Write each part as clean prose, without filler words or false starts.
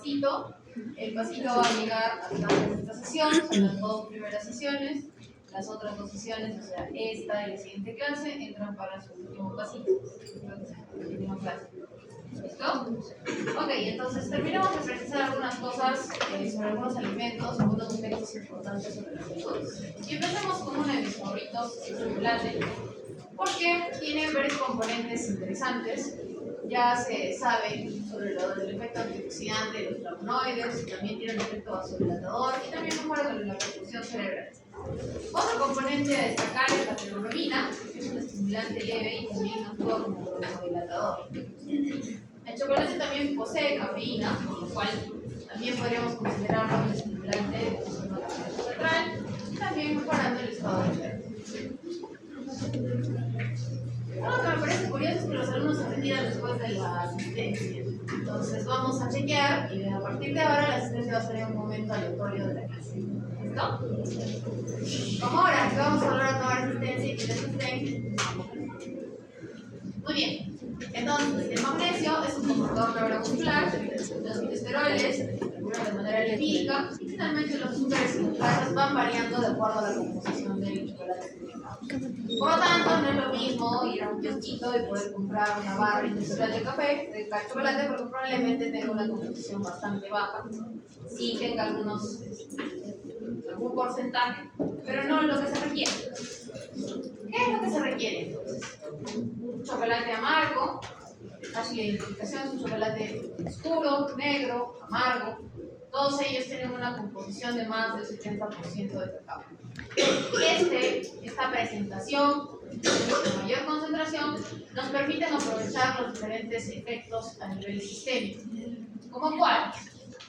pasito. El pasito va a llegar hasta esta sesión, son las dos primeras sesiones. Las otras dos sesiones, o sea, esta y la siguiente clase, entran para su último pasito. Entonces, última clase. ¿Listo? Ok, entonces terminamos de precisar algunas cosas sobre algunos alimentos, algunos aspectos importantes sobre la salud. Y empecemos con uno de mis favoritos, el chocolate, porque tiene varios componentes interesantes. Ya se sabe sobre el efecto antioxidante de los flavonoides, también tiene un efecto vasodilatador y también mejora la perfusión cerebral. Otro componente a destacar es la teobromina, que es un estimulante leve y también actúa como vasodilatador. El chocolate también posee cafeína, por lo cual también podríamos considerarlo un estimulante de sistema nervioso central y también mejorando el estado de ánimo. Algo que me parece curioso es que los alumnos se retiran después de la asistencia. Entonces vamos a chequear y a partir de ahora la asistencia va a ser en un momento aleatorio de la clase. ¿Listo? Como ahora que vamos a volver a tomar asistencia y que les asisten. Muy bien. Entonces, el magnesio es un convertidor neuromuscular, los colesteroles regulan de manera lipídica y finalmente los azúcares y las grasas van variando de acuerdo a la composición del chocolate. Por lo tanto, no es lo mismo ir a un kiosquito y poder comprar una barra industrial de café, de chocolate, porque probablemente tenga una composición bastante baja, sí tenga algún porcentaje, pero no lo que se requiere. ¿Qué es lo que se requiere entonces? Un chocolate amargo, así la identificación es un chocolate oscuro, negro, amargo. Todos ellos tienen una composición de más del 70% de cacao. Esta presentación, esta mayor concentración, nos permite aprovechar los diferentes efectos a nivel sistémico. ¿Como cuáles?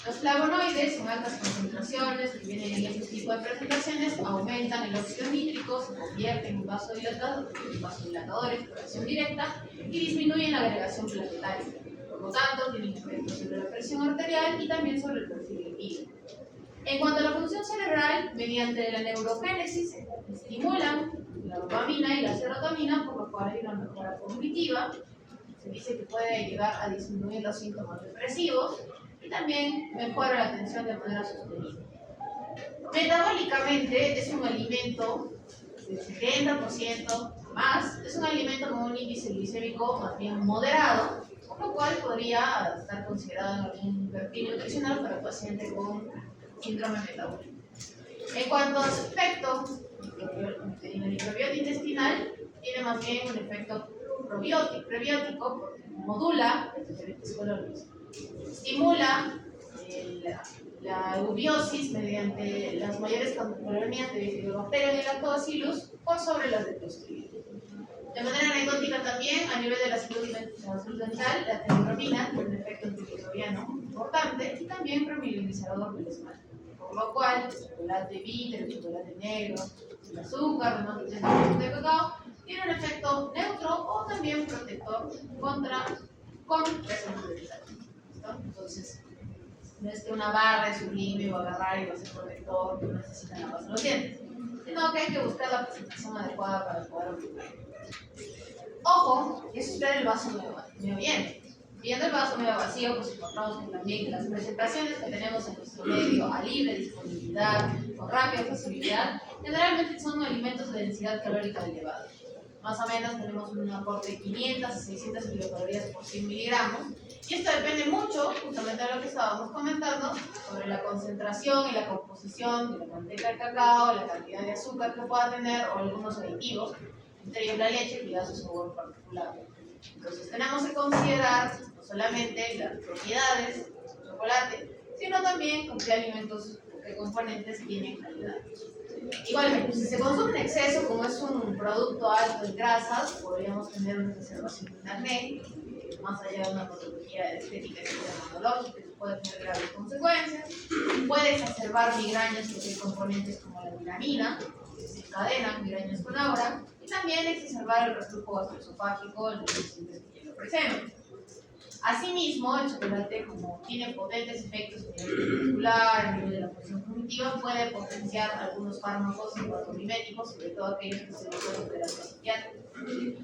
Los flavonoides en altas concentraciones que vienen en este tipo de presentaciones aumentan el óxido nítrico, se convierten en vasodilatadores por acción directa y disminuyen la agregación planetaria. Por lo tanto, tienen efectos sobre la presión arterial y también sobre el perfil lipídico. En cuanto a la función cerebral, mediante la neurogénesis estimulan la dopamina y la serotonina, por lo cual hay una mejora cognitiva. Se dice que puede llegar a disminuir los síntomas depresivos y también mejora la atención de manera sostenible. Metabólicamente es un alimento del 70% más, es un alimento con un índice glicémico más bien moderado, por lo cual podría estar considerado en algún perfil nutricional para el paciente con síndrome metabólico. En cuanto a su efecto en el microbiota intestinal, tiene más bien un efecto prebiótico, porque modula los diferentes colonias. Estimula la eubiosis mediante las mayores colonias de Bifidobacterium y Lactobacillus por sobre las de Clostridium. De manera anecdótica también, a nivel de la salud dental, la teobromina tiene un efecto antimicrobiano importante y también remineralizador del esmalte. Por lo cual, el chocolate bitter, el chocolate negro, el azúcar, además del 30% de cacao, tiene un efecto neutro o también protector con presencia de vitamina. Entonces, no es que una barra es sublime o agarrar y va a ser protector, no necesita la base de los dientes, sino que hay que buscar la presentación adecuada para poder aplicar. Ojo, es ver el vaso medio lleno. Viendo el vaso medio vacío, pues encontramos que también las presentaciones que tenemos en nuestro medio a libre disponibilidad o rápida facilidad, generalmente son alimentos de densidad calórica elevada. Más o menos tenemos un aporte de 500 a 600 kilocalorías por 100 miligramos. Y esto depende mucho, justamente de lo que estábamos comentando, sobre la concentración y la composición de la manteca de cacao, la cantidad de azúcar que pueda tener o algunos aditivos, entre ellos la leche, que da su sabor particular. Entonces tenemos que considerar no solamente las propiedades del chocolate, sino también con qué alimentos, qué componentes tienen calidad. Igualmente, si se consume en exceso, como es un producto alto en grasas, podríamos tener una exacerbación de acné, más allá de una patología estética y dermatológica, que puede tener graves consecuencias. Puede exacerbar migrañas porque hay componentes como la tiramina, que se encadenan migrañas con aura, y también exacerbar el reflujo gastroesofágico en los pacientes que ya lo presentan. Asimismo, el chocolate, como tiene potentes efectos a nivel muscular, a nivel de la función cognitiva, puede potenciar algunos fármacos psicotomiméticos, sobre todo aquellos que se usan en terapia psiquiátrica.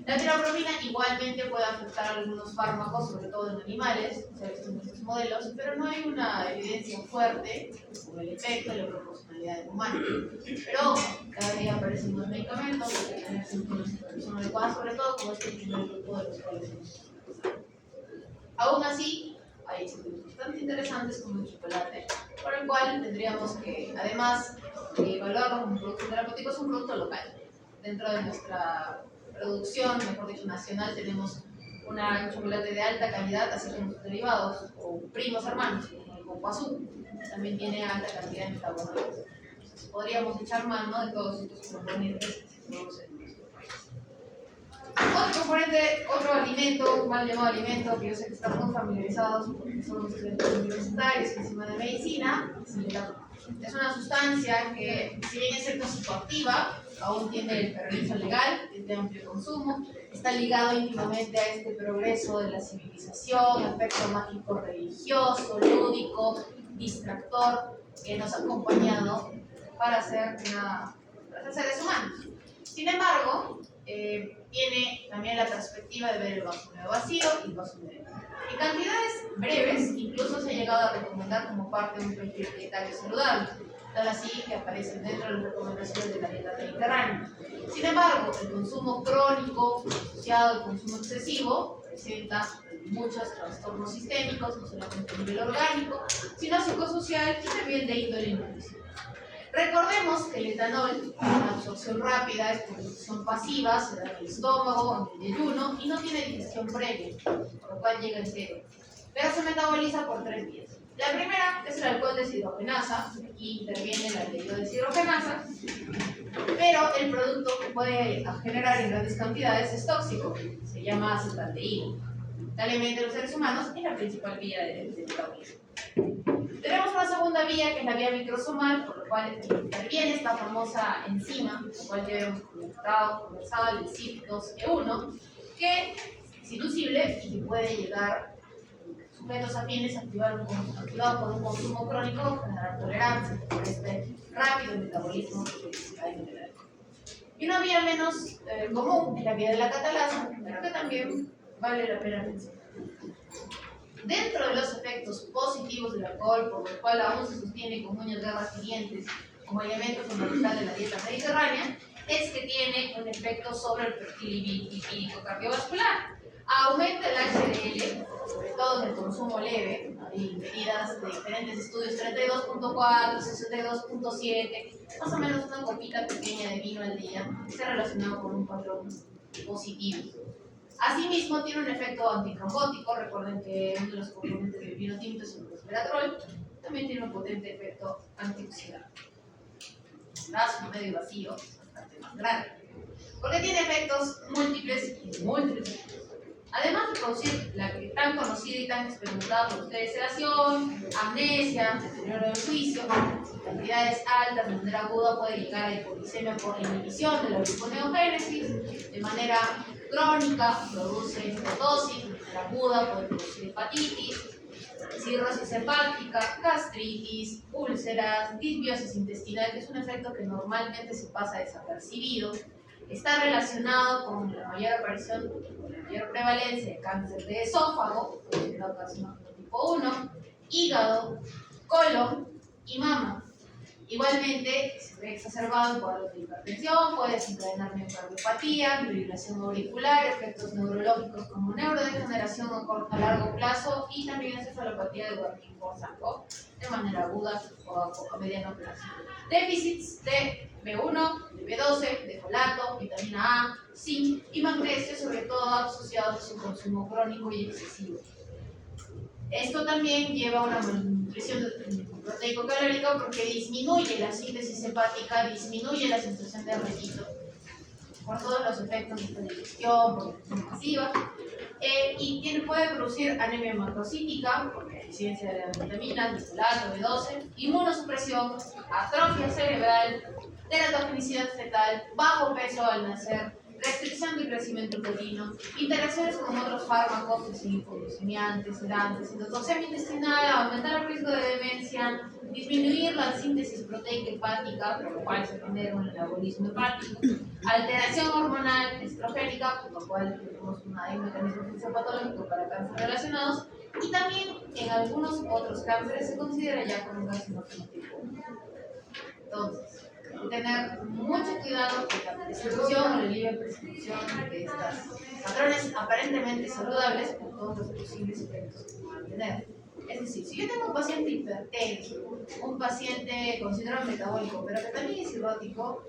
La tirapromina igualmente puede afectar algunos fármacos, sobre todo en animales, se ha visto en estos modelos, pero no hay una evidencia fuerte sobre el efecto y la proporcionalidad en humanos. Pero cada día aparecen más medicamentos que tienen síntomas que son adecuados, sobre todo como este primer grupo de los cuales hemos empezado. Aún así, hay estudios bastante interesantes como el chocolate, por el cual tendríamos que, además de evaluarlo como un producto terapéutico, es un producto local. Dentro de nuestra producción, mejor dicho, nacional, tenemos un chocolate de alta calidad, así como sus derivados, o primos hermanos, como el coco azul, también tiene alta cantidad de metabolitos. Entonces, podríamos echar mano de todos estos componentes que se producen en nuestro país. Otro componente, otro alimento, mal llamado alimento, que yo sé que están muy familiarizados porque somos estudiantes universitarios encima de medicina, es el etanol. Es una sustancia que, si bien es cierto psicoactiva, aún tiene el permiso legal, es de amplio consumo, está ligado íntimamente a este progreso de la civilización, aspecto mágico religioso, lúdico, distractor, que nos ha acompañado para ser seres humanos. Sin embargo, tiene también la perspectiva de ver el vaso medio vacío y el vaso medio lleno. En cantidades breves, incluso se ha llegado a recomendar como parte de un perfil dietario saludable, tal así que aparecen dentro de las recomendaciones de la dieta mediterránea. Sin embargo, el consumo crónico asociado al consumo excesivo presenta muchos trastornos sistémicos, no solamente a nivel orgánico, sino psicosocial y también de índole nutricional. Recordemos que el etanol tiene una absorción rápida, es producción pasiva, se da en el estómago, en el ayuno y no tiene digestión previa, por lo cual llega entero. Pero se metaboliza por 3 vías. La primera es el alcohol deshidrogenasa, aquí interviene la aldehído deshidrogenasa, pero el producto que puede generar en grandes cantidades es tóxico, se llama acetaldehído. Lamentablemente los seres humanos es la principal vía del metabolismo. Tenemos una segunda vía que es la vía microsomal, por lo cual interviene esta famosa enzima, la cual ya hemos conversado, el CYP2E1, que es inducible y que puede llegar sujetos afines activados por un consumo crónico, a generar tolerancia por este rápido metabolismo que hay en el alcohol. Y una vía menos común es la vía de la catalasa, pero que también vale la pena mencionar. Dentro de los efectos positivos del alcohol, por lo cual aún se sostiene con uñas, garras y dientes como elemento fundamental de la dieta mediterránea, es que tiene un efecto sobre el perfil lipídico cardiovascular. Aumenta el HDL, sobre todo en el consumo leve, hay medidas de diferentes estudios, 32.4, 62.7, más o menos una copita pequeña de vino al día, está relacionado con un patrón positivo. Asimismo, tiene un efecto antitrombótico. Recuerden que uno de los componentes del vino tinto es el resveratrol. También tiene un potente efecto antioxidante. El vaso medio vacío es bastante más grande, porque tiene efectos múltiples y múltiples. Además de producir la que tan conocida y tan experimentada por ustedes, sedación, amnesia, deterioro del juicio, en cantidades altas de manera aguda puede llegar a hipoglicemia por la inhibición de la gluconeogénesis, de manera crónica produce cirrosis, de manera aguda puede producir hepatitis, cirrosis hepática, gastritis, úlceras, disbiosis intestinal, que es un efecto que normalmente se pasa desapercibido. Está relacionado con la mayor aparición, con la mayor prevalencia de cáncer de esófago, carcinoma tipo 1, hígado, colon y mama. Igualmente, se ve exacerbado en cuadros de hipertensión, puede desencadenar miocardiopatía, fibrilación auricular, efectos neurológicos como neurodegeneración a largo plazo y también encefalopatía de Warthin-Korsakoff de manera aguda o a mediano plazo. Déficits de B1, de B12, de folato, vitamina A, zinc y magnesio, sobre todo asociados a su consumo crónico y excesivo. Esto también lleva a una malnutrición proteico-calórica porque disminuye la síntesis hepática, disminuye la sensación de apetito por todos los efectos de esta digestión, por la digestión masiva, y puede producir anemia macrocítica por la deficiencia de las vitaminas, de folato, B12, inmunosupresión, atrofia cerebral, teratogenicidad fetal, bajo peso al nacer restricción del crecimiento uterino, interacciones con otros fármacos, hipoglucemiantes, sedantes, endotoxemia intestinal, aumentar el riesgo de demencia, disminuir la síntesis proteica hepática, por lo cual se genera un anabolismo hepático, alteración hormonal estrogénica, por lo cual tenemos un mecanismo fisiopatológico para cánceres relacionados, y también en algunos otros cánceres se considera ya como un carcinógeno tipo 1. Entonces, tener mucho cuidado con la prescripción o la libre prescripción de estos patrones aparentemente saludables por todos los posibles efectos que puedan tener. Es decir, si yo tengo un paciente hipertenso, un paciente con síndrome metabólico, pero que también es cirrótico,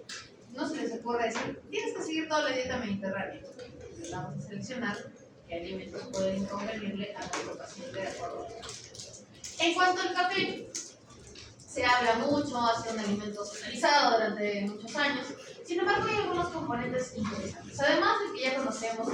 no se les ocurre decir, tienes que seguir toda la dieta mediterránea. Vamos a seleccionar qué alimentos pueden convenirle a nuestro paciente de acuerdo. En cuanto al café, se habla mucho, ha sido un alimento socializado durante muchos años. Sin embargo, hay algunos componentes interesantes. Además de que ya conocemos,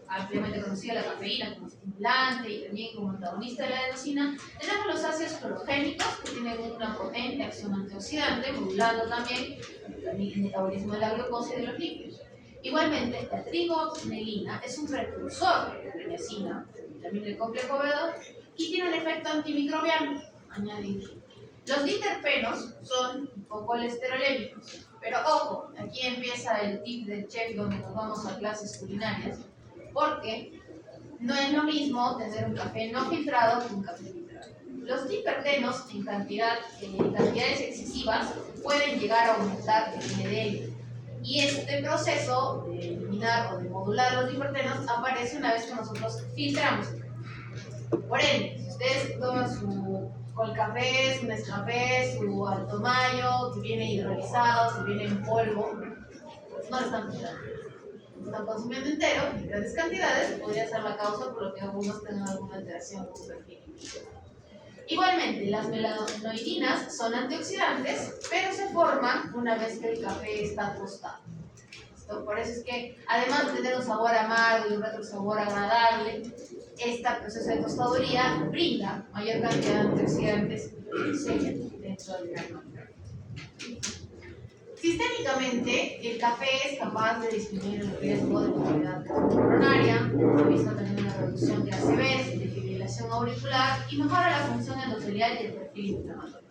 ampliamente conocida la cafeína como estimulante y también como antagonista de la adenosina, tenemos los ácidos clorogénicos que tienen una potente acción antioxidante, modulando también el metabolismo de la glucosa y de los lípidos. Igualmente, la trigoxanilina es un precursor de la niacina, también del complejo B2, y tiene un efecto antimicrobiano añadido. Los diterpenos son hipocolesterolémicos, pero ojo, aquí empieza el tip del chef donde nos vamos a clases culinarias, porque no es lo mismo tener un café no filtrado que un café filtrado. Los dipertenos en cantidades excesivas pueden llegar a aumentar el NDL, y este proceso de eliminar o de modular los dipertenos aparece una vez que nosotros filtramos. Por ende, si ustedes toman con el café, su Nescafé, su Alto Mayo, que viene hidrolizado, que viene en polvo, pues no lo están filtrando. Lo están consumiendo entero, en grandes cantidades, podría ser la causa por lo que algunos tengan alguna alteración con su perfil. Igualmente, las melanoidinas son antioxidantes, pero se forman una vez que el café está tostado. Por eso es que, además de tener un sabor amargo y un retrosabor agradable, este proceso de tostaduría brinda mayor cantidad de antioxidantes dentro del grano. Sistémicamente, el café es capaz de disminuir el riesgo de enfermedad coronaria, ha visto también una reducción de ACVs, de fibrilación auricular y mejora la función endotelial y el perfil inflamatorio.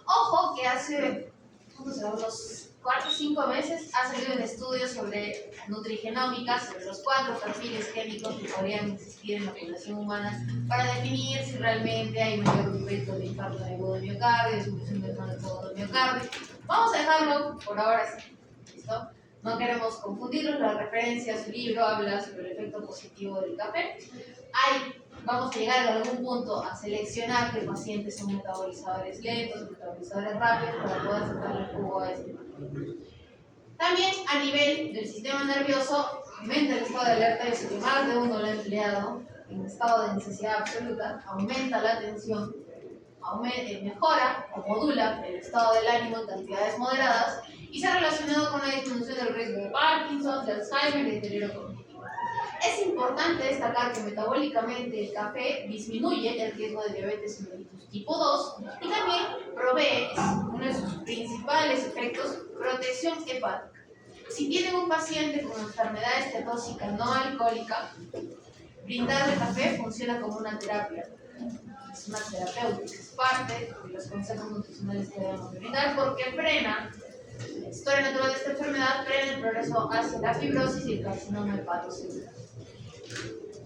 Ojo que hace unos 4 o 5 meses ha salido un estudio sobre nutrigenómica, sobre los 4 perfiles químicos que podrían existir en la población humana para definir si realmente hay mayor riesgo de infarto agudo de miocardio, de supresión del agudo de miocardio. Vamos a dejarlo por ahora así, ¿listo? No queremos confundirlos, la referencia a su libro habla sobre el efecto positivo del café. Vamos a llegar en algún punto a seleccionar qué pacientes son metabolizadores lentos, metabolizadores rápidos, para poder sacarle el jugo a este. También a nivel del sistema nervioso, aumenta el estado de alerta, y si más de uno lo ha empleado en estado de necesidad absoluta, aumenta la tensión, mejora o modula el estado del ánimo en cantidades moderadas y se ha relacionado con la disminución del riesgo de Parkinson, de Alzheimer y de deterioro cognitivo. Es importante destacar que metabólicamente el café disminuye el riesgo de diabetes mellitus tipo 2 y también provee, uno de sus principales efectos, protección hepática. Si tienen un paciente con enfermedad estetóxica no alcohólica, brindarle café funciona como una terapia. Es una terapéutica, es parte de los consejos nutricionales que debemos brindar porque frena la historia natural de esta enfermedad, frena el progreso hacia la fibrosis y el carcinoma hepatocelular.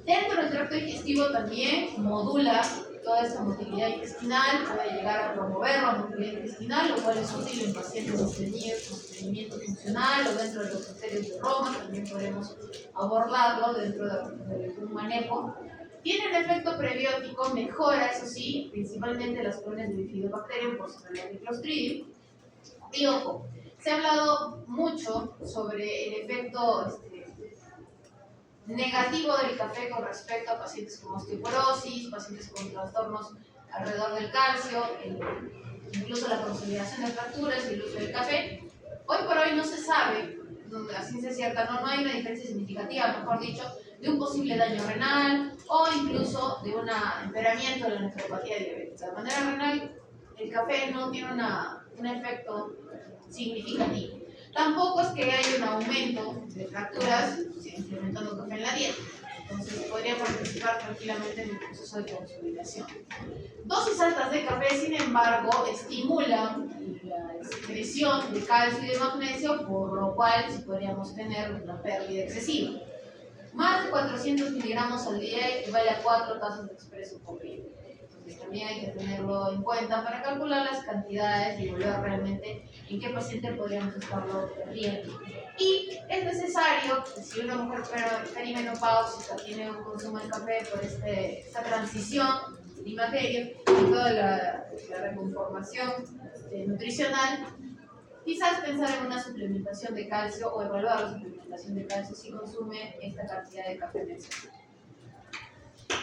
Dentro del tracto digestivo también modula toda esta motilidad intestinal, puede llegar a promover la motilidad intestinal, lo cual es útil en pacientes estreñidos con estreñimiento funcional o dentro de los criterios de Roma, también podemos abordarlo dentro de un manejo. Tiene un efecto prebiótico, mejora, eso sí, principalmente las colonias de Bifidobacterium por sobre el Clostridium. Y ojo, se ha hablado mucho sobre el efecto negativo del café con respecto a pacientes con osteoporosis, pacientes con trastornos alrededor del calcio, incluso la consolidación de fracturas y el uso del café. Hoy por hoy no se sabe, a ciencia cierta, no hay una diferencia significativa, mejor dicho, de un posible daño renal o incluso de un empeoramiento de la nefropatía diabética. De manera renal, el café no tiene un efecto significativo. Tampoco es que haya un aumento de fracturas si implementando café en la dieta. Entonces podría participar tranquilamente en el proceso de consolidación. Dosis altas de café, sin embargo, estimulan la excreción de calcio y de magnesio, por lo cual sí podríamos tener una pérdida excesiva. Más de 400 miligramos al día equivale a 4 tazas de expreso por día. Entonces también hay que tenerlo en cuenta para calcular las cantidades y evaluar realmente en qué paciente podríamos estarlo perdiendo. Y es necesario que si una mujer perimenopáusica tiene un consumo de café por esta transición de climaterio y toda la reconformación nutricional, quizás pensar en una suplementación de calcio o evaluar la suplementación de calcio si consume esta cantidad de café mensual.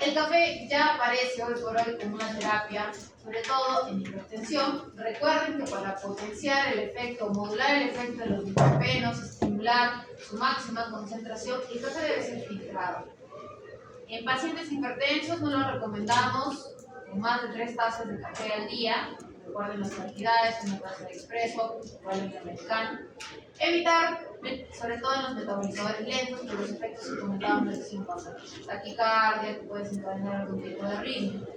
El café ya aparece hoy por hoy como una terapia, sobre todo en hipertensión. Recuerden que para potenciar el efecto, modular el efecto de los lipopenos, estimular su máxima concentración, el café debe ser filtrado. En pacientes hipertensos no lo recomendamos con más de 3 tazas de café al día. Recuerden las cantidades, una taza de expreso, probablemente americano. Evitar, sobre todo en los metabolizadores lentos, por los efectos que comentábamos en la sesión pasada. Taquicardia, que puede desencadenar algún tipo de arritmia.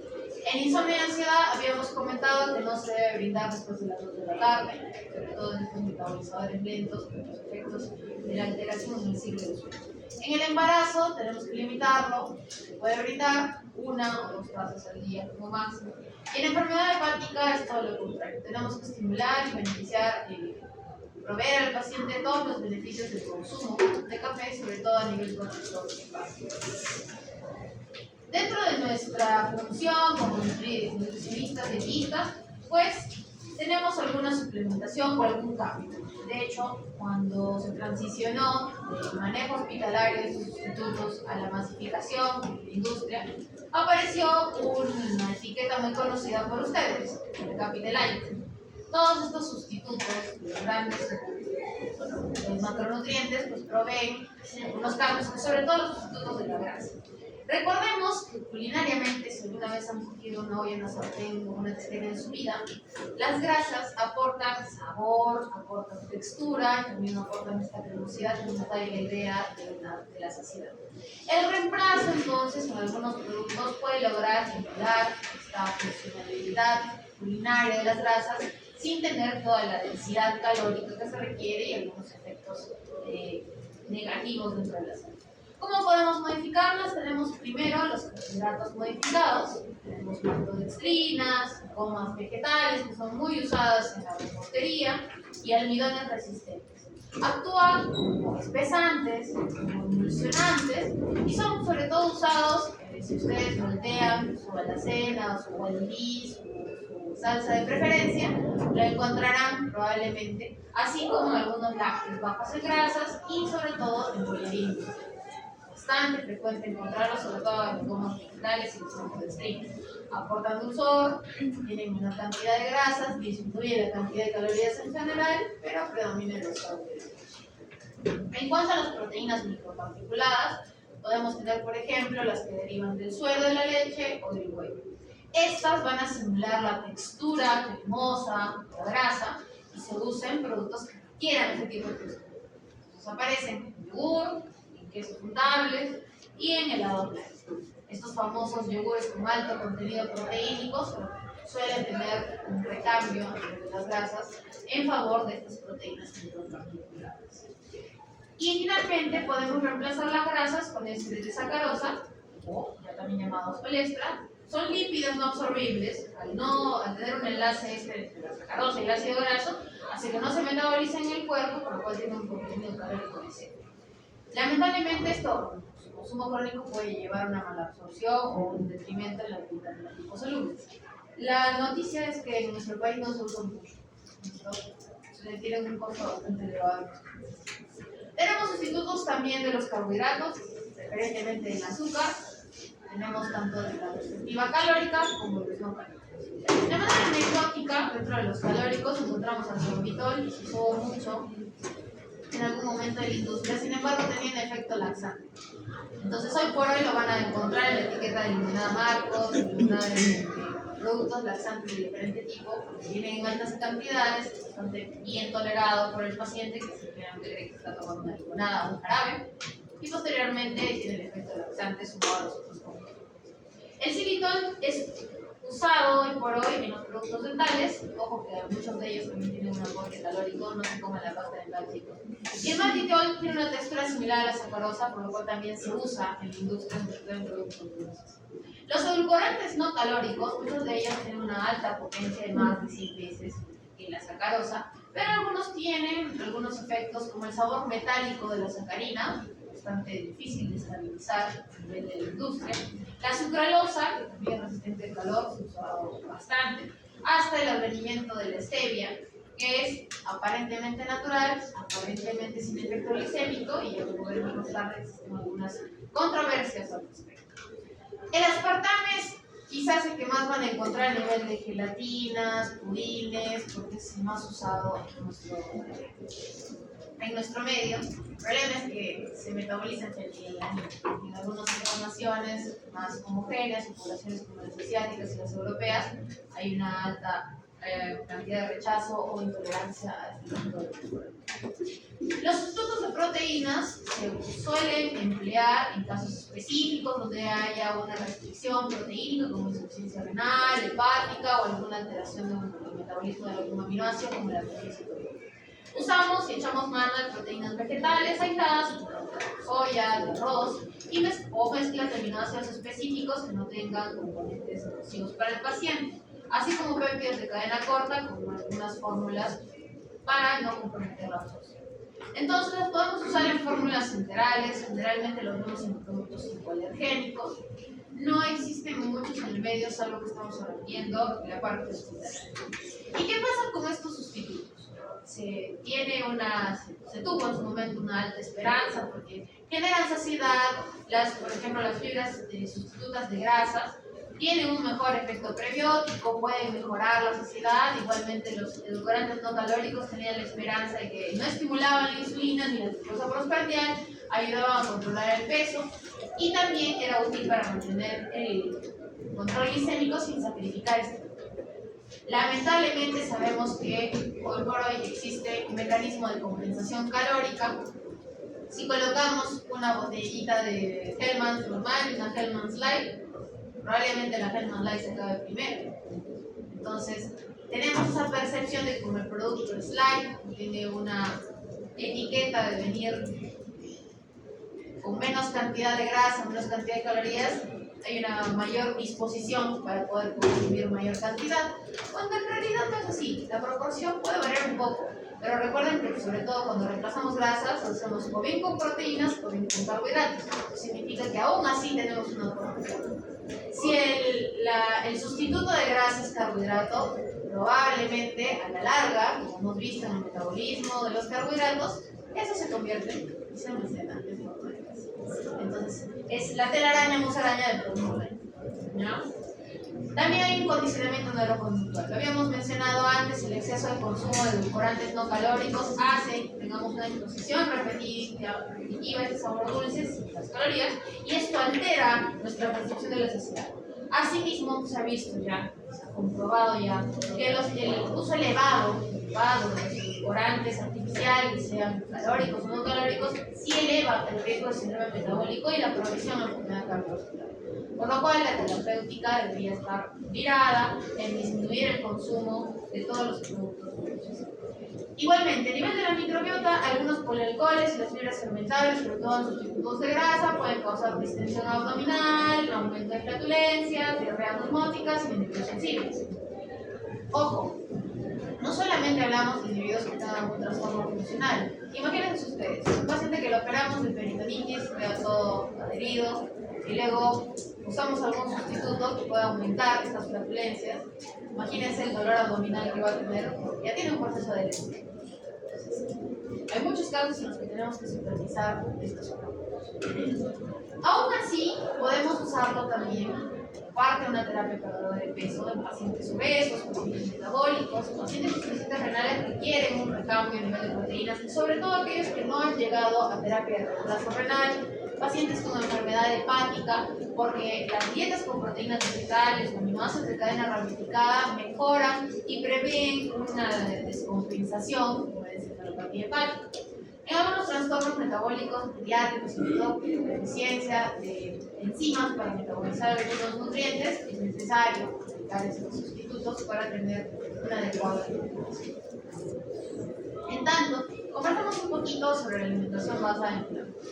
En insomnio y ansiedad habíamos comentado que no se debe brindar después de las 2 de la tarde, sobre todo en estos metabolizadores lentos, por los efectos de la alteración en el ciclo del sueño. En el embarazo tenemos que limitarlo, se puede brindar 1 o 2 tazas al día como máximo. Y en enfermedad hepática es todo lo contrario, tenemos que estimular y beneficiar, proveer al paciente todos los beneficios del consumo de café, sobre todo a nivel cortisol hepático. Dentro de nuestra función como nutricionistas dietistas, pues tenemos alguna suplementación o algún cambio. De hecho, cuando se transicionó del manejo hospitalario de estos sustitutos a la masificación de la industria, apareció una etiqueta muy conocida por ustedes, el Capitalite. Todos estos sustitutos, los grandes los macronutrientes, pues proveen unos cambios, sobre todo los sustitutos de la grasa. Recordemos que culinariamente, si alguna vez han cogido una olla, una sartén o una tetera en su vida, las grasas aportan sabor, aportan textura y también aportan esta cremosidad que nos da la idea de la saciedad. El reemplazo, entonces, con algunos productos puede lograr estimular esta funcionalidad culinaria de las grasas sin tener toda la densidad calórica que se requiere y algunos efectos negativos dentro de la salud. ¿Cómo podemos modificarlas? Tenemos primero los carbohidratos modificados, tenemos maltodextrinas, gomas vegetales que son muy usadas en la repostería y almidones resistentes. Actúan como espesantes, como emulsionantes y son sobre todo usados si ustedes voltean su alacena o su guandis, su salsa de preferencia, lo encontrarán probablemente, así como algunos lácteos bajos en grasas y sobre todo en bollerinos. Bastante frecuente encontrarlos, sobre todo en gomas vegetales y los maltodextrinas. Aportan dulzor, tienen menor cantidad de grasas, disminuye la cantidad de calorías en general, pero predominan los carbohidratos. En cuanto a las proteínas microparticuladas, podemos tener, por ejemplo, las que derivan del suero de la leche o del huevo. Estas van a simular la textura cremosa de la grasa y se usan en productos que requieran este tipo de textura. Entonces aparecen en yogur, en quesos untables y en helado blanco. Estos famosos yogures con alto contenido proteínico suelen tener un recambio de las grasas en favor de estas proteínas microparticuladas. Y finalmente podemos reemplazar las grasas con ésteres de sacarosa, o ya también llamados palestra. Son lípidos no absorbibles, al tener un enlace entre la sacarosa y el ácido graso, hace que no se metabolicen en el cuerpo, por lo cual tiene un contenido calórico excesivo. Lamentablemente esto, su consumo crónico puede llevar a una mala absorción o un detrimento en la vitamina liposolubles. La noticia es que en nuestro país no se usan mucho, tienen un costo bastante elevado. Tenemos sustitutos también de los carbohidratos, preferentemente del azúcar. Tenemos tanto de la perspectiva calórica como de los no calóricos. De manera anecdótica, dentro de los calóricos encontramos al sorbitol, se usó mucho en algún momento de la industria, sin embargo tenía un efecto laxante. Entonces hoy por hoy lo van a encontrar en la etiqueta de limonada Marcos, limonada de productos laxantes de diferente tipo, porque vienen en altas cantidades, es bastante bien tolerado por el paciente, que simplemente cree que está tomando una limonada o un jarabe, y posteriormente tiene el efecto laxante sumado a los otros compuestos. El xilitol es usado hoy por hoy en los productos dentales. Ojo que muchos de ellos también tienen un aporte calórico, no se comen la pasta dental, chicos. Y el malditol tiene una textura similar a la sacarosa, por lo cual también se usa en la industria en productos dulces. Los edulcorantes no calóricos, muchos de ellos tienen una alta potencia de más de 100 veces que la sacarosa, pero algunos tienen algunos efectos como el sabor metálico de la sacarina, bastante difícil de estabilizar a nivel de la industria. La sucralosa, que también es resistente al calor, se usa bastante, hasta el advenimiento de la stevia, que es aparentemente natural, aparentemente sin efecto glicémico, y ya como veremos más tarde existen algunas controversias al respecto. El aspartame es quizás el que más van a encontrar a nivel de gelatinas, pudines, porque es el más usado en nuestro medio. El problema es que se metaboliza en algunas informaciones más homogéneas, en poblaciones como las asiáticas y las europeas, hay una alta cantidad de rechazo o intolerancia a este tipo de componentes. Los sustitutos de proteínas se suelen emplear en casos específicos donde haya una restricción proteínica como insuficiencia renal, hepática o alguna alteración del metabolismo de algún aminoácido como la proteína. Usamos y echamos mano de proteínas vegetales aisladas, como soya, de arroz, o mezclas de aminoácidos específicos que no tengan componentes nocivos para el paciente, así como péptidos de cadena corta, como algunas fórmulas para no comprometer la absorción. Entonces, las podemos usar en fórmulas enterales, generalmente los vemos en productos hipoalergénicos. No existen muchos en el medio, salvo que estamos viendo la parte hospitalaria. ¿Y qué pasa con estos sustitutos? Se tuvo en su momento una alta esperanza porque generan saciedad, por ejemplo las fibras sustitutas de grasas tienen un mejor efecto prebiótico, pueden mejorar la saciedad. Igualmente los edulcorantes no calóricos tenían la esperanza de que no estimulaban la insulina ni la glucosa postprandial, ayudaban a controlar el peso y también era útil para mantener el control glicémico sin sacrificar este. Lamentablemente sabemos que hoy por hoy existe un mecanismo de compensación calórica. Si colocamos una botellita de Hellmann's normal y una Hellmann's Light, probablemente la Hellmann's Light se acabe primero. Entonces, tenemos esa percepción de que como el producto es light, tiene una etiqueta de venir con menos cantidad de grasa, menos cantidad de calorías, hay una mayor disposición para poder consumir mayor cantidad, cuando en realidad no es así. La proporción puede variar un poco, pero recuerden que sobre todo cuando reemplazamos grasas, lo hacemos o bien con proteínas o bien con carbohidratos. Eso significa que aún así tenemos una proporción. Si el sustituto de grasa es carbohidrato, probablemente a la larga, como hemos visto en el metabolismo de los carbohidratos, eso se convierte y se almacena en forma de grasa. Entonces, es la telaraña musaraña del producto. ¿No? También hay un condicionamiento neuroconductual. Lo habíamos mencionado antes, el exceso de consumo de edulcorantes no calóricos hace que tengamos una exposición repetitiva de sabor dulce sin las calorías, y esto altera nuestra percepción de la saciedad. Asimismo, se ha visto ya, se ha comprobado ya, que el uso elevado de los edulcorantes artificiales, sean calóricos o no calóricos, sí eleva el riesgo de síndrome metabólico y la progresión a la enfermedad cardiovascular. Por lo cual, la terapéutica debería estar virada en disminuir el consumo de todos los productos dulces. Igualmente, a nivel de la microbiota, algunos polialcoholes y las fibras fermentables, sobre todo en sustitutos de grasa, pueden causar distensión abdominal, aumento de flatulencias, diarreas osmóticas y beneficios sensibles. Ojo, no solamente hablamos de individuos que tengan algún trastorno funcional. Imagínense ustedes, un paciente que lo operamos de peritonitis, queda todo adherido, y luego usamos algún sustituto que pueda aumentar estas flatulencias. Imagínense el dolor abdominal que va a tener, ya tiene un proceso de lesión. Hay muchos casos en los que tenemos que supervisar estos productos. Aún así, podemos usarlo también parte de una terapia perdedora de peso en pacientes obesos, pacientes metabólicos, pacientes con insuficiencia renal que requieren un recambio a nivel de proteínas, y sobre todo aquellos que no han llegado a terapia de reemplazo renal, pacientes con enfermedad hepática, porque las dietas con proteínas vegetales, aminoácidos de cadena ramificada mejoran y prevén una descompensación, como es la encefalopatía hepática. En algunos trastornos metabólicos pediátricos, sobre todo deficiencia de enzimas para metabolizar algunos nutrientes, es necesario aplicar estos sustitutos para tener una adecuada alimentación. En tanto, conversamos un poquito sobre la alimentación basada en plantas.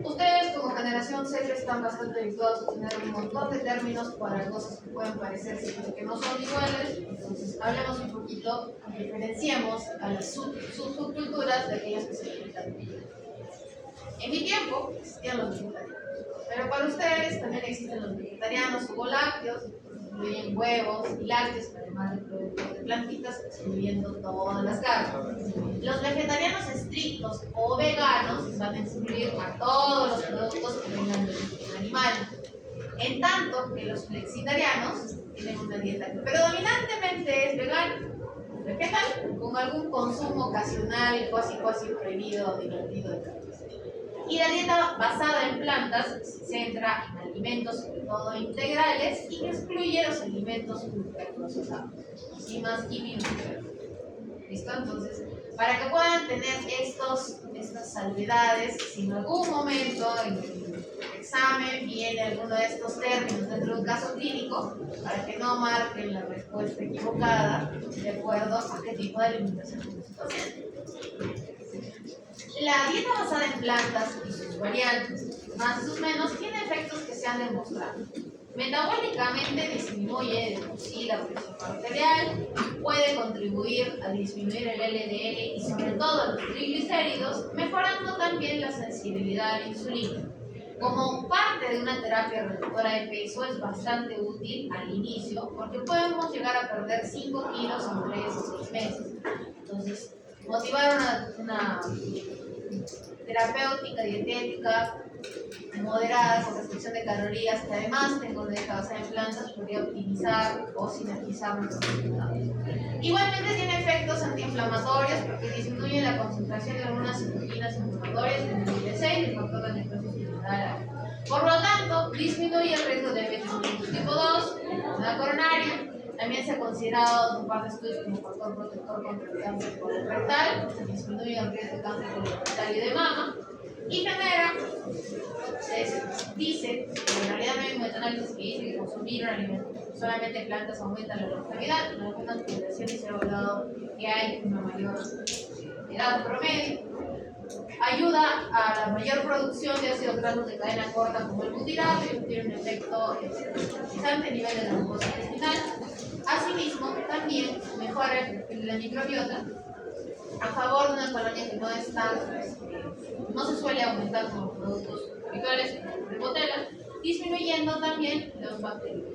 Ustedes como generación Z están bastante habituados a tener un montón de términos para cosas que pueden parecerse pero que no son iguales. Entonces hablemos un poquito, diferenciemos a las subculturas de aquellas que se alimentan bien. En mi tiempo existían los vegetarianos, pero para ustedes también existen los vegetarianos ovolácteos, incluyen huevos y lácteos, además de productos de plantitas, excluyendo todas las carnes. Los vegetarianos estrictos o veganos van a excluir a todos los productos que vengan de origen animal. En tanto que los flexitarianos tienen una dieta que predominantemente es vegana, vegetal, con algún consumo ocasional cuasi prohibido o divertido de carne. Y la dieta basada en plantas se centra en alimentos sobre todo integrales y que excluye los alimentos ultraprocesados, enzimas y biotiqueros. ¿Listo? Entonces, para que puedan tener estas salvedades, si en algún momento en el examen viene alguno de estos términos dentro de un caso clínico, para que no marquen la respuesta equivocada de acuerdo a qué tipo de alimentación están haciendo. La dieta basada en plantas y sus variantes, más y sus menos, tiene efectos que se han demostrado. Metabólicamente disminuye de por sí la presión arterial, puede contribuir a disminuir el LDL y sobre todo los triglicéridos, mejorando también la sensibilidad a la insulina. Como parte de una terapia reductora de peso es bastante útil al inicio porque podemos llegar a perder 5 kilos en 3 o 6 meses. Entonces, motivar una terapéutica, dietética, moderada, con restricción de calorías, que además tengo una dieta basada en plantas, podría optimizar o sinergizar nuestros resultados. Igualmente tiene efectos antiinflamatorios porque disminuye la concentración de algunas citoquinas inflamatorias en el IL-6, el factor de necrosis celular. Por lo tanto, disminuye el riesgo de diabetes mellitus tipo 2, enfermedad coronaria. También se ha considerado en un par de estudios como factor protector contra el cáncer colorectal, se disminuye el riesgo de cáncer colorectal y de mama, y genera, se dice, en realidad no hay un metaanálisis que dice que consumir un alimento, solamente plantas aumentan la longevidad, en algunas poblaciones se ha hablado que hay una mayor edad promedio. Ayuda a la mayor producción de ácidos grasos de cadena corta como el butirato y tiene un efecto estabilizante a nivel de la mucosa intestinal. Asimismo, también mejora el perfil de la microbiota a favor de una colonia que no es tan, no se suele aumentar con los productos habituales como el botella, disminuyendo también los bacterias.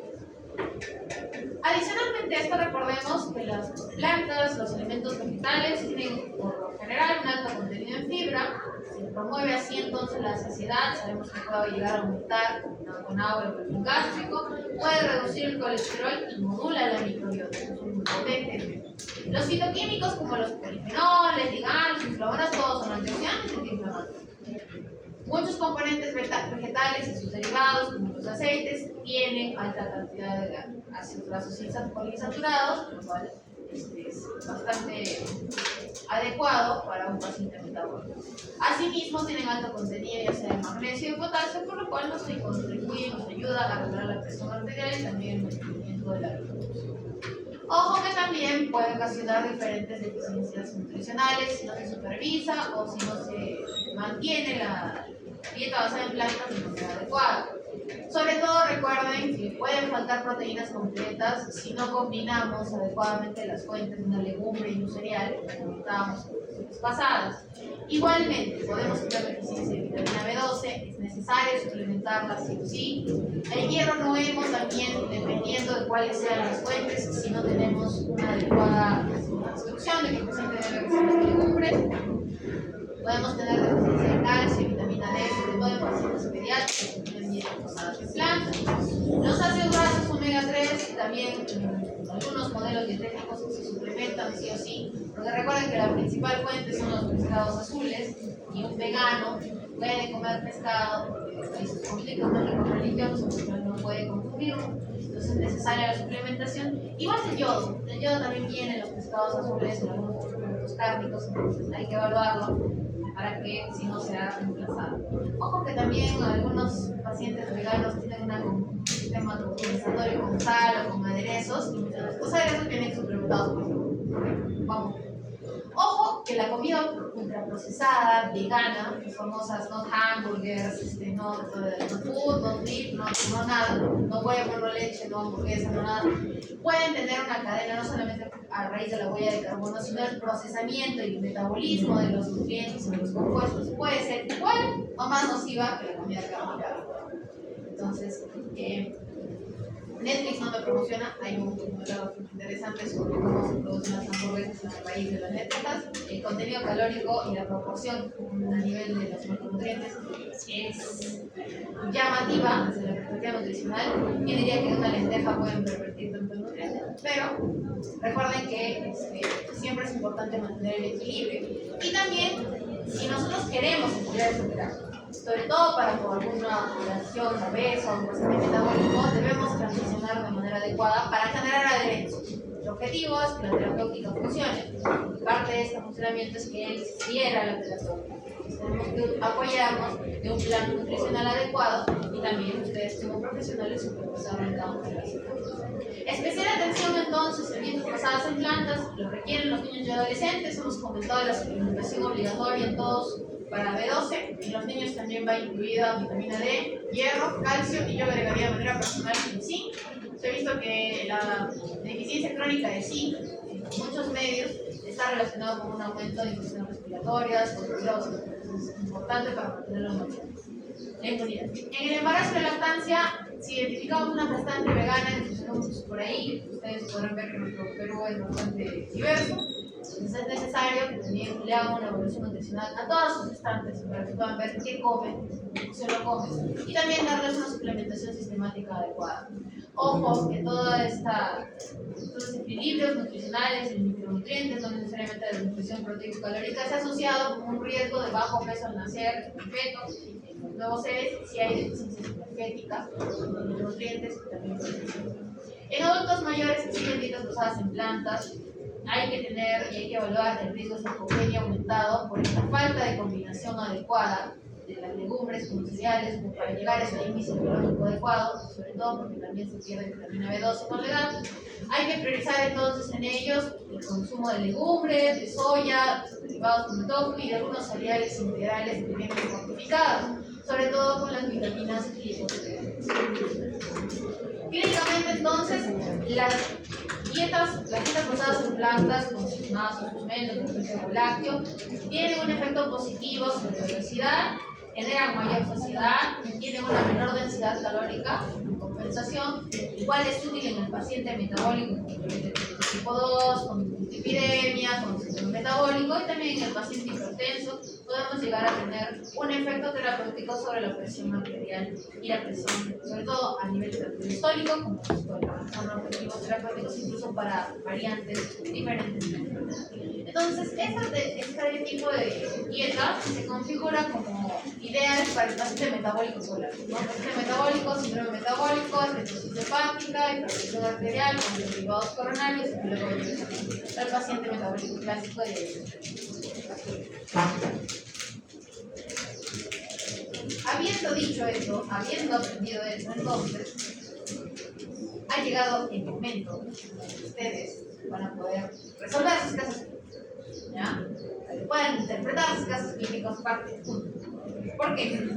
Adicionalmente a esto, recordemos que las plantas, los alimentos vegetales tienen por lo general un alto contenido en fibra, se promueve así entonces la saciedad, sabemos que puede llegar a aumentar con agua el perfil gástrico, puede reducir el colesterol y modula la microbiota, eso es muy potente. Los fitoquímicos como los polifenoles, liganos, inflamatorios, todos son antioxidantes y antiinflamatorios. Muchos componentes vegetales y sus derivados, como los aceites, tienen alta cantidad de ácidos grasos poliinsaturados, lo cual es bastante adecuado para un paciente metabólico. Asimismo, tienen alto contenido ya sea de magnesio y potasio, por lo cual nos contribuye, nos ayuda a regular la presión arterial y también el mantenimiento de la reproducción. Ojo que también puede ocasionar diferentes deficiencias nutricionales si no se supervisa o si no se mantiene la dieta basada en plantas de manera adecuada. Sobre todo recuerden que pueden faltar proteínas completas si no combinamos adecuadamente las fuentes de una legumbre y un cereal, como comentábamos en las pasadas. Igualmente, podemos tener deficiencia de vitamina B12, es necesario suplementarla sí o sí. El hierro no hemos también, dependiendo de cuáles sean las fuentes, si no tenemos una adecuada instrucción de que el paciente debe recibir legumbres. Podemos tener deficiencia de calcio y vitamina D, sobre todo en pacientes pediátricos que tienen dietas basadas en plantas. Los ácidos grasos omega 3 también en algunos modelos dietéticos se suplementan sí o sí, porque recuerden que la principal fuente son los pescados azules y un vegano puede comer pescado, porque hay sus conflictos mágicos religiosos, pero no puede consumirlo. Entonces es necesaria la suplementación. Igual el yodo también viene en los pescados azules, en algunos productos cárnicos, entonces hay que evaluarlo para que si no sea reemplazado. Ojo que también algunos pacientes veganos tienen un sistema compensatorio con sal o con aderezos, y muchas veces los aderezos vienen suplementados por vamos. Ojo que la comida ultraprocesada, vegana, las famosas no hamburgers, no food, no beef, no nada, no huevo, no leche, no hamburguesa, no nada, pueden tener una cadena no solamente a raíz de la huella de carbono, sino el procesamiento y el metabolismo de los nutrientes y de los compuestos puede ser igual o más nociva que la comida carbohidratada. Entonces, Netflix no me promociona, hay un documental interesante sobre cómo se producen las hamburguesas en el país de las letras. El contenido calórico y la proporción a nivel de los macronutrientes es llamativa desde la perspectiva nutricional. Yo diría que una lenteja pueden pervertir tantos nutrientes, pero recuerden que siempre es importante mantener el equilibrio. Y también, si nosotros queremos estudiar superar, sobre todo para alguna población obesa o un porcentaje metabólico, debemos transicionar de manera adecuada para generar adherencia. El objetivo es que la terapéutica funcione. Y parte de este funcionamiento es que él siguiera la terapéutica. Tenemos que apoyarnos de un plan nutricional adecuado y también ustedes como profesionales supervisar en cada una de las situaciones. Especial atención entonces en dietas basadas en plantas, lo requieren los niños y adolescentes. Hemos comentado la suplementación obligatoria en todos para B12, en los niños también va incluida vitamina D, hierro, calcio y yo agregaría de manera personal el zinc. Se ha visto que la deficiencia crónica de zinc en muchos medios está relacionado con un aumento de infecciones respiratorias, tuberculosis, entonces es importante para mantener la inmunidad. En el embarazo y la lactancia, si identificamos una gestante vegana, entonces por ahí ustedes podrán ver que nuestro Perú es bastante diverso. Entonces es necesario que también le hagan una evaluación nutricional a todas sus gestantes para que puedan ver qué comen, qué se lo comen, y también darles una suplementación sistemática adecuada. Ojo que todos estos equilibrios nutricionales y micronutrientes, no necesariamente la nutrición proteico-calórica, se ha asociado con un riesgo de bajo peso al nacer, en fetos, en los nuevos seres, si hay deficiencias energéticas, micronutrientes y también. En adultos mayores que siguen dietas basadas en plantas, hay que tener y hay que evaluar el riesgo de sarcopenia aumentado por esta falta de combinación adecuada de las legumbres con los cereales para llegar a ese índice biológico adecuado, sobre todo porque también se pierde vitamina B12 con la edad. Hay que priorizar entonces en ellos el consumo de legumbres, de soya, derivados como tofu y de algunos cereales integrales que vienen fortificados, sobre todo con las vitaminas y proteínas. Clínicamente entonces, las dietas basadas en plantas, consignadas con suplementos, por ejemplo lácteo, tienen un efecto positivo sobre la obesidad, generan mayor saciedad, tienen una menor densidad calórica, en compensación, igual es útil en el paciente metabólico con diabetes tipo 2, con dislipidemia, con síndrome metabólico, y también en el paciente hipertenso podemos llegar a tener un efecto terapéutico sobre la presión arterial y la presión, sobre todo a nivel diastólico como sistólico. Son objetivos terapéuticos incluso para variantes diferentes. Entonces, este tipo de dieta se configura como ideal para el paciente metabólico solar, ¿no? Paciente metabólico, síndrome metabólico, estenosis hepática, hipertensión arterial, con derivados coronarios, y luego el paciente metabólico clásico de diabetes. Habiendo dicho eso, habiendo aprendido eso, entonces ha llegado el momento en que ustedes van a poder resolver sus casos clínicos, ¿ya? Que puedan interpretar sus casos clínicos parte 1. ¿Por qué?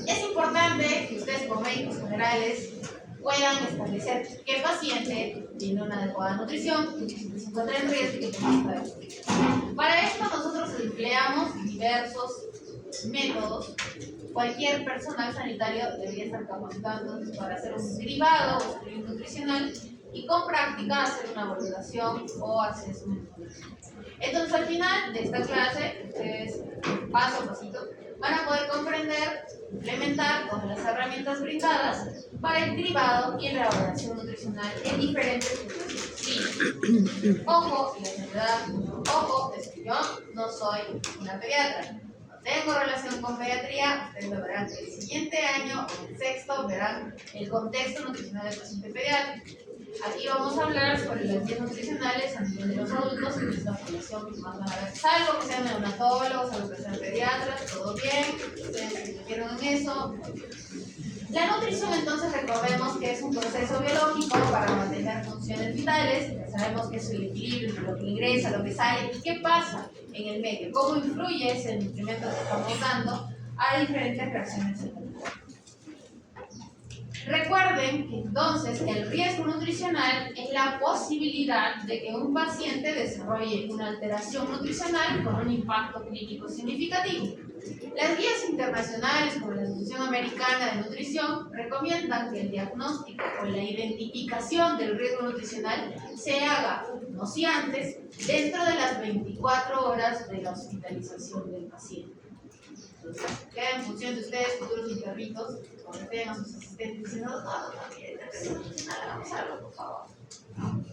Es importante que ustedes como médicos generales puedan establecer qué paciente tiene una adecuada nutrición, que se encuentra en riesgo y que necesita de. Para esto nosotros empleamos diversos métodos. Cualquier personal sanitario debería estar capacitado entonces para hacer un derivado o screening nutricional y con práctica hacer una valoración o assessment. Entonces al final de esta clase, ustedes paso a pasito van a poder comprender, implementar todas las herramientas brindadas para el derivado y la valoración nutricional en diferentes situaciones. Sí. Ojo, y la verdad, ojo, es que yo no soy una pediatra. tengo relación con pediatría, ustedes lo verán el siguiente año, o el sexto, verán el contexto nutricional del paciente pediátrico. Aquí vamos a hablar sobre las guías nutricionales a nivel de los adultos, que es la población que más van a ver. Salvo que sean neonatólogos, salvo que sean pediatras, todo bien, ustedes se metieron en eso. La nutrición, entonces, recordemos que es un proceso biológico para mantener funciones vitales. Ya sabemos que es el equilibrio entre lo que ingresa, lo que sale. ¿Y qué pasa en el medio? ¿Cómo influye ese nutrimento que estamos dando a diferentes reacciones en el cuerpo? Recuerden que entonces el riesgo nutricional es la posibilidad de que un paciente desarrolle una alteración nutricional con un impacto clínico significativo. Las guías internacionales como la Asociación Americana de Nutrición recomiendan que el diagnóstico o la identificación del riesgo nutricional se haga, no si antes, dentro de las 24 horas de la hospitalización del paciente. Entonces, queda en función de ustedes, futuros internitos, cuando tengan a sus asistentes diciendo, no, también, hagamos algo, por favor.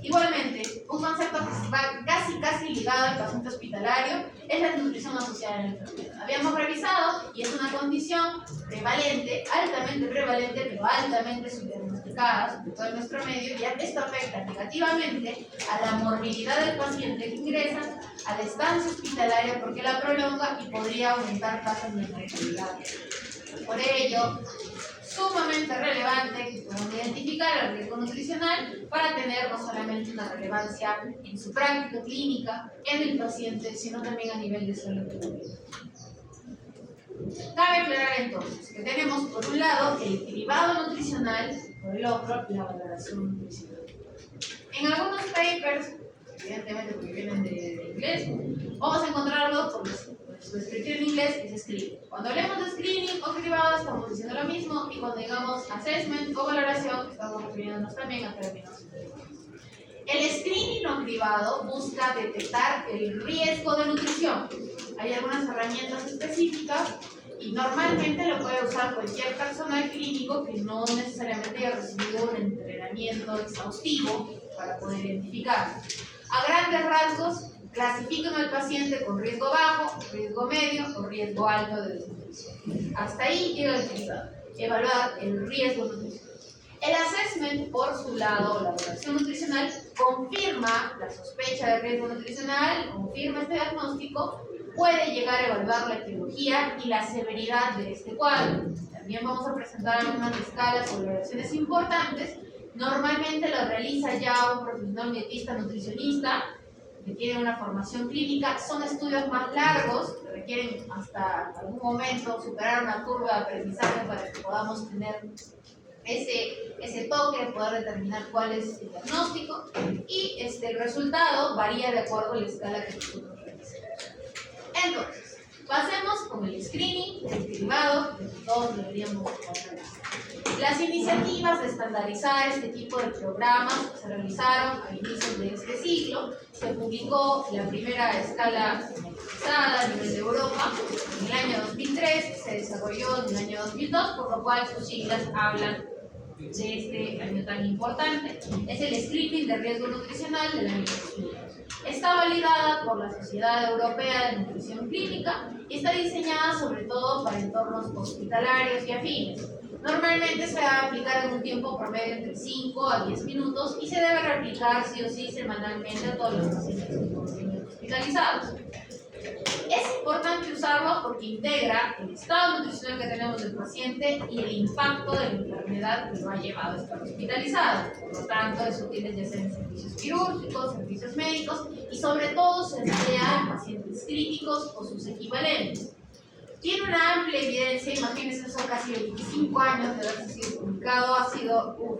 Igualmente, un concepto que va casi ligado al paciente hospitalario es la nutrición asociada a la enfermedad. Habíamos revisado y es una condición prevalente, altamente prevalente, pero altamente subdiagnosticada, sobre todo en nuestro medio, y esto afecta negativamente a la morbilidad del paciente que ingresa, a la estancia hospitalaria porque la prolonga y podría aumentar tasas de mortalidad. Por ello, sumamente relevante que podamos identificar el riesgo nutricional para tener no solamente una relevancia en su práctica clínica, en el paciente, sino también a nivel de salud pública. Cabe aclarar entonces que tenemos por un lado el cribado nutricional, por el otro la valoración nutricional. En algunos papers, evidentemente porque vienen de inglés, vamos a encontrarlo por su descripción en inglés que se escribe. Cuando hablemos de screening o cribado estamos diciendo lo mismo, y cuando digamos assessment o valoración estamos refiriéndonos también a términos sinónimos. El screening no cribado busca detectar el riesgo de nutrición. Hay algunas herramientas específicas y normalmente lo puede usar cualquier personal clínico que no necesariamente haya recibido un entrenamiento exhaustivo para poder identificarlo. A grandes rasgos, clasifican al paciente con riesgo bajo, riesgo medio o riesgo alto de desnutrición. Hasta ahí llega el cribado, evaluar el riesgo nutricional. El assessment, por su lado, la evaluación nutricional, confirma la sospecha de riesgo nutricional, confirma este diagnóstico, puede llegar a evaluar la etiología y la severidad de este cuadro. También vamos a presentar algunas escalas o valoraciones importantes. Normalmente lo realiza ya un profesional dietista nutricionista que tiene una formación clínica. Son estudios más largos, que requieren hasta algún momento superar una curva de aprendizaje para que podamos tener ese toque de poder determinar cuál es el diagnóstico, y el resultado varía de acuerdo a la escala que nosotros realizamos. Entonces, pasemos con el screening, el cribado, que todos deberíamos realizar. Las iniciativas de estandarizar este tipo de programas se realizaron a inicios de este siglo. Se publicó la primera escala normalizada a nivel de Europa en el año 2003, se desarrolló en el año 2002, por lo cual sus siglas hablan de este año tan importante. Es el screening de riesgo nutricional del año 2002. Está validada por la Sociedad Europea de Nutrición Clínica y está diseñada sobre todo para entornos hospitalarios y afines. Normalmente se va a aplicar en un tiempo promedio entre 5 a 10 minutos y se debe replicar sí o sí semanalmente a todos los pacientes que estén hospitalizados. Es importante usarlo porque integra el estado nutricional que tenemos del paciente y el impacto de la enfermedad que lo ha llevado a estar hospitalizado. Por lo tanto, es útil ya sea en servicios quirúrgicos, servicios médicos y sobre todo se emplea en pacientes críticos o sus equivalentes. Tiene una amplia evidencia, imagínense, son casi 25 años de haberse sido publicado,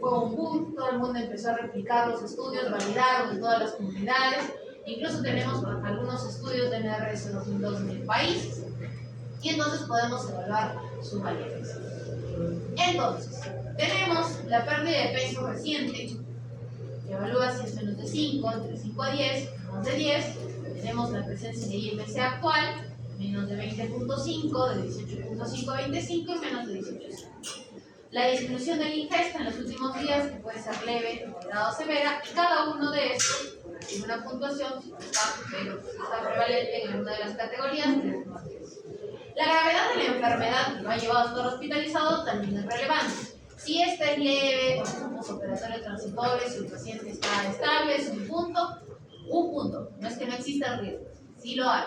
fue un boom, todo el mundo empezó a replicar los estudios, validaron en todas las comunidades. Incluso tenemos algunos estudios de NRS 2002 en el país y entonces podemos evaluar su validez. Entonces, tenemos la pérdida de peso reciente, que evalúa si es menos de 5, entre 5 a 10, más de 10. Tenemos la presencia de IMC actual, menos de 20.5, de 18.5 a 25 y menos de 18. La disminución de la ingesta en los últimos días, que puede ser leve, moderada o severa, y cada uno de estos tiene una puntuación, si no está, pero está prevalente en alguna de las categorías, de 1 a 10. La gravedad de la enfermedad que lo ha llevado a estar hospitalizado también es relevante. Si esta es leve, o es un postoperatorio transitorio, si el paciente está estable, es un punto, no es que no exista el riesgo, sí lo hay.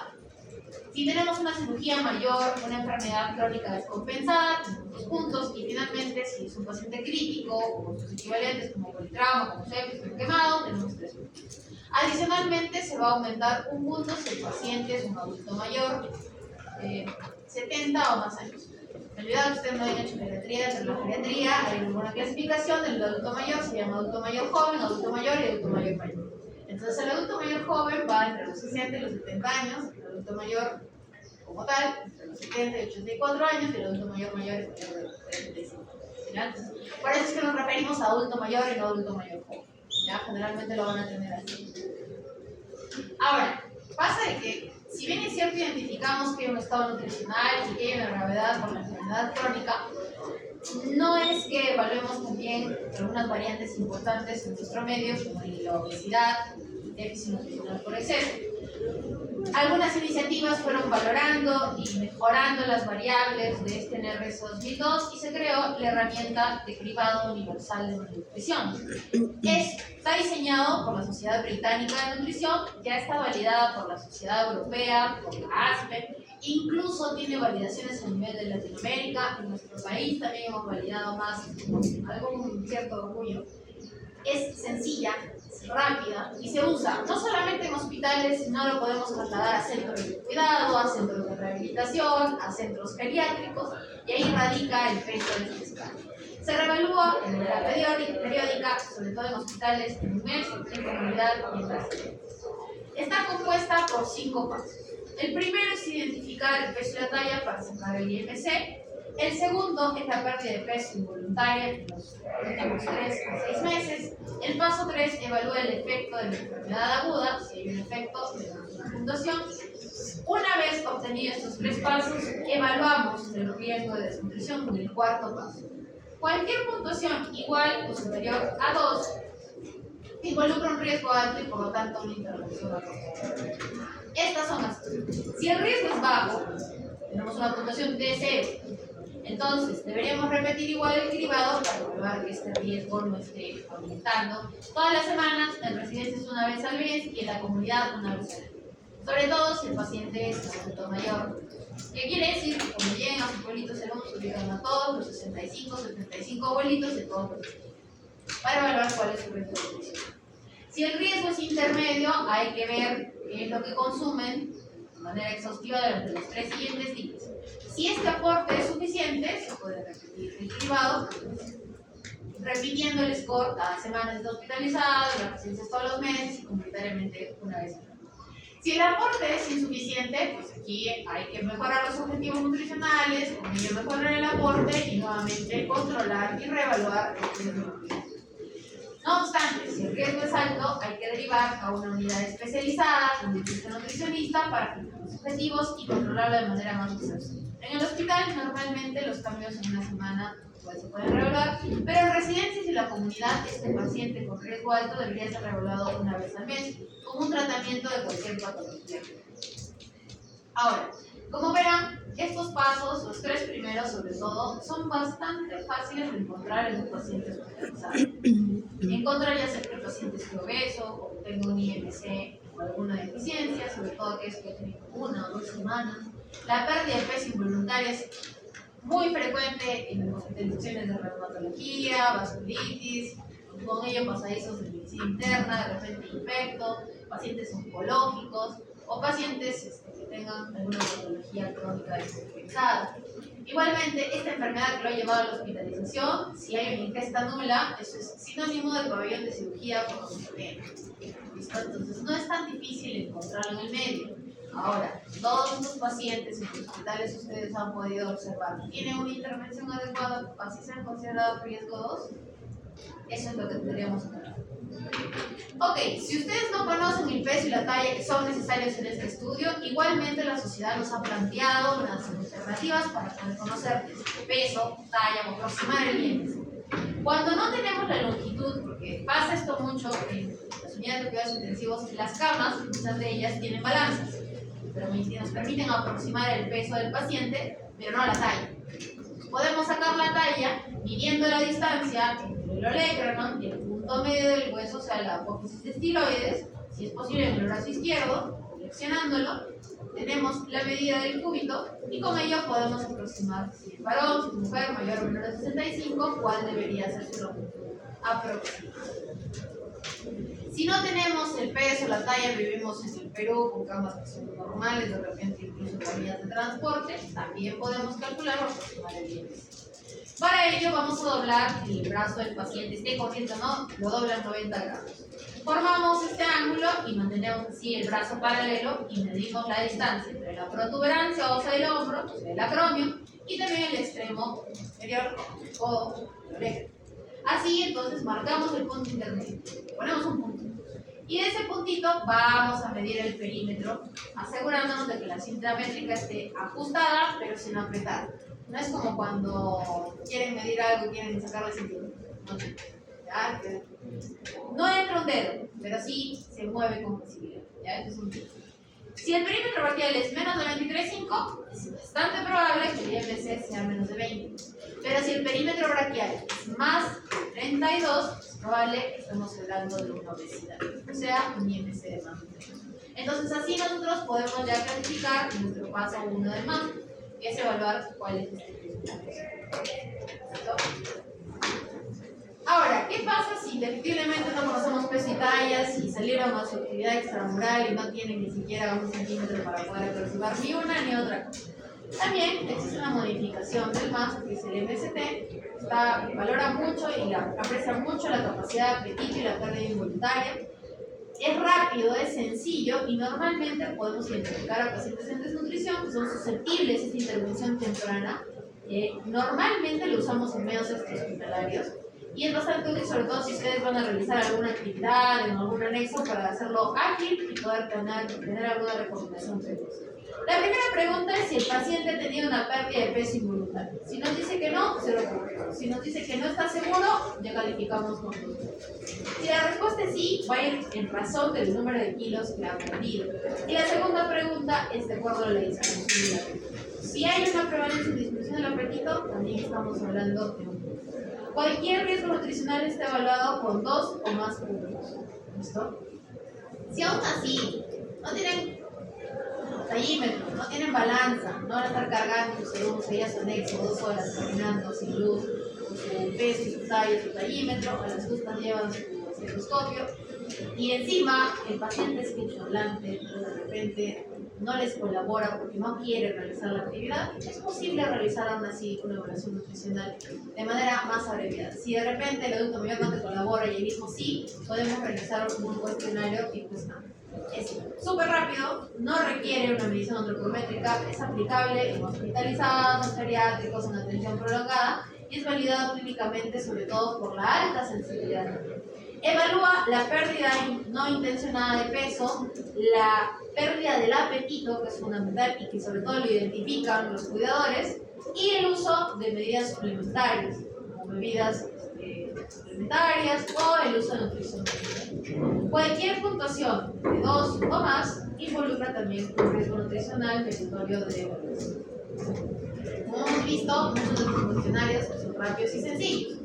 Si tenemos una cirugía mayor, una enfermedad crónica descompensada, tenemos 2 puntos, y finalmente, si es un paciente crítico, o sus equivalentes como politrauma, como sepsis, como quemado, tenemos 3 puntos. Adicionalmente, se va a aumentar 1 punto si el paciente es un adulto mayor, 70 o más años. Me olvidaba que ustedes no habían hecho geriatría. Dentro de la geriatría hay una clasificación del adulto mayor, se llama adulto mayor joven, adulto mayor y adulto mayor mayor. Entonces el adulto mayor joven va entre los 60 y los 70 años, el adulto mayor como tal, entre los 70 y 84 años, y el adulto mayor mayor es mayor de los 45. Entonces, por eso es que nos referimos a adulto mayor y no adulto mayor joven. ¿Ya? Generalmente lo van a tener así. Ahora, pasa de que, si bien es cierto, identificamos que hay un estado nutricional y que hay una gravedad por la enfermedad crónica, no es que evaluemos también algunas variantes importantes en nuestro medio, como la obesidad y déficit nutricional por exceso. Algunas iniciativas fueron valorando y mejorando las variables de este NRS 2002 y se creó la herramienta de cribado universal de nutrición. Está diseñado por la Sociedad Británica de Nutrición, ya está validada por la Sociedad Europea, por la ASPE, incluso tiene validaciones a nivel de Latinoamérica. En nuestro país también hemos validado más, con algún cierto orgullo. Es sencilla, es rápida y se usa no solamente en hospitales, sino lo podemos trasladar a centros de cuidado, a centros de rehabilitación, a centros geriátricos, y ahí radica el peso de este escala. Se reevalúa de manera periódica, sobre todo en hospitales, en un mes, en comunidad y en residencias. Está compuesta por 5 pasos. El primero es identificar el peso y la talla para sacar el IMC. El segundo es la pérdida de peso involuntaria en los últimos 3 a 6 meses. El paso 3 evalúa el efecto de la enfermedad aguda, si hay un efecto de una puntuación. Una vez obtenidos estos 3 pasos, evaluamos el riesgo de desnutrición con el 4º paso. Cualquier puntuación igual o superior a 2 involucra un riesgo alto y por lo tanto una intervención apropiada. Estas son las cosas. Si el riesgo es bajo, tenemos una puntuación de 0. Entonces, deberíamos repetir igual el cribado para comprobar que este riesgo no esté aumentando todas las semanas, en residencias una vez al mes y en la comunidad una vez al mes. Sobre todo si el paciente es adulto mayor. ¿Qué quiere decir? Que cuando lleguen a sus abuelitos se los ubican a todos los 65, 75 abuelitos de todos los pacientes para evaluar cuál es su riesgo de nutrición. Si el riesgo es intermedio, hay que ver qué es lo que consumen de manera exhaustiva durante los 3 siguientes días. Si este aporte es suficiente, se puede repetir el cribado, repitiendo el score cada semana está hospitalizado, las residencias todos los meses y comunitariamente una vez al mes. Si el aporte es insuficiente, pues aquí hay que mejorar los objetivos nutricionales, con ello mejorar el aporte y nuevamente controlar y reevaluar el riesgo nutricional. No obstante, si el riesgo es alto, hay que derivar a una unidad especializada, un nutricionista, para fijar los objetivos y controlarlo de manera más exhaustiva. En el hospital, normalmente los cambios en una semana se pueden reevaluar, pero en residencias y la comunidad, este paciente con riesgo alto debería ser reevaluado una vez al mes, como un tratamiento de cualquier patología. Ahora, como verán, estos pasos, los 3 primeros sobre todo, son bastante fáciles de encontrar en un paciente hospitalizado. Encontrar ya sea que el paciente esté obeso o tenga un IMC o alguna deficiencia, sobre todo que es que tiene 1 o 2 semanas. La pérdida de peso involuntaria es muy frecuente en hospitalizaciones de reumatología, vasculitis, con ello pasadizos de medicina interna, de repente infecto, pacientes oncológicos o pacientes que tengan alguna patología crónica descompensada. Igualmente, esta enfermedad que lo ha llevado a la hospitalización, si hay una ingesta nula, eso es sinónimo de pabellón de cirugía por oxígeno. Entonces, no es tan difícil encontrarlo en el medio. Ahora, todos los pacientes en los hospitales ustedes han podido observar, ¿tienen una intervención adecuada? ¿Así se han considerado riesgo 2? Eso es lo que tendríamos que ver. Ok, si ustedes no conocen el peso y la talla que son necesarios en este estudio, igualmente la sociedad nos ha planteado unas alternativas para poder conocer peso, talla o aproximar el índice. Cuando no tenemos la longitud, porque pasa esto mucho en las unidades de cuidados intensivos, las camas, muchas de ellas tienen balanzas. nos permiten aproximar el peso del paciente, pero no la talla. Podemos sacar la talla midiendo la distancia entre el olecranon y el punto medio del hueso, o sea, la apófisis de estiloides, si es posible en el brazo izquierdo, flexionándolo. Tenemos la medida del cúbito y con ello podemos aproximar si es varón, si es mujer, mayor o menor de 65, cuál debería ser su longitud aproximada. Si no tenemos el peso, la talla, vivimos en el Perú con camas que son normales, de repente incluso camillas de transporte, también podemos calcular o aproximar el IMC. Para ello vamos a doblar el brazo del paciente, esté consciente o no, lo doblan 90 grados. Formamos este ángulo y mantenemos así el brazo paralelo y medimos la distancia entre la protuberancia ósea del hombro, el acromio, y también el extremo inferior o la oreja. Así entonces marcamos el punto intermedio, ponemos un punto. Y de ese puntito vamos a medir el perímetro, asegurándonos de que la cinta métrica esté ajustada, pero sin apretar. No es como cuando quieren medir algo y quieren sacar la cintura. No entra un dedo, pero sí se mueve con facilidad. ¿Ya? Este es un tip. Si el perímetro braquial es menos de 23,5, es bastante probable que el IMC sea menos de 20. Pero si el perímetro braquial es más de 32, es probable que estemos hablando de una obesidad, o sea, un IMC de más de 30. Entonces, así nosotros podemos ya clasificar nuestro paso 1 de más, que es evaluar cuál es este peso. Ahora, ¿qué pasa si definitivamente no conocemos peso y tallas y salieron a su actividad extramural y no tienen ni siquiera 1 centímetro para poder aproximar ni una ni otra cosa? También existe una modificación del MAS, que es el MST, valora mucho y aprecia mucho la capacidad de apetito y la pérdida involuntaria. Es rápido, es sencillo y normalmente podemos identificar a pacientes en desnutrición que son susceptibles a esta intervención temprana. Normalmente lo usamos en medios extrahospitalarios y es bastante útil, sobre todo si ustedes van a realizar alguna actividad en algún anexo para hacerlo ágil y poder tener alguna recomendación precoz. La primera pregunta es si el paciente ha tenido una pérdida de peso involuntaria. Si nos dice que no, se lo correcto. Si nos dice que no está seguro, ya calificamos con 2. Si la respuesta es sí, va a ir en razón del número de kilos que ha perdido. Y la segunda pregunta es de acuerdo a la disponibilidad. Si hay una prevalencia de disminución del apetito, también estamos hablando de un punto. Cualquier riesgo nutricional está evaluado con 2 o más puntos. ¿Listo? Si aún así no tienen tallímetro, no tienen balanza, no van a estar cargando según sellas anexo 2 horas caminando sin luz, su peso y su talla, su tallímetro, a las justas llevan su estetoscopio y encima el paciente es quechohablante, de repente no les colabora porque no quiere realizar la actividad, es posible realizar aún así una evaluación nutricional de manera más abreviada. Si de repente el adulto mayor no te colabora y el mismo sí, podemos realizar un cuestionario y pues no. Es súper rápido, no requiere una medición antropométrica, es aplicable en hospitalizados, en geriátricos, en atención prolongada y es validado clínicamente sobre todo por la alta sensibilidad. Evalúa la pérdida no intencionada de peso, la pérdida del apetito, que es fundamental y que sobre todo lo identifican los cuidadores, y el uso de medidas suplementarias, como bebidas suplementarias o el uso de nutrición. Cualquier puntuación de 2 o más involucra también un riesgo nutricional meritorio de evaluación. Como hemos visto, muchos de los cuestionarios son rápidos y sencillos.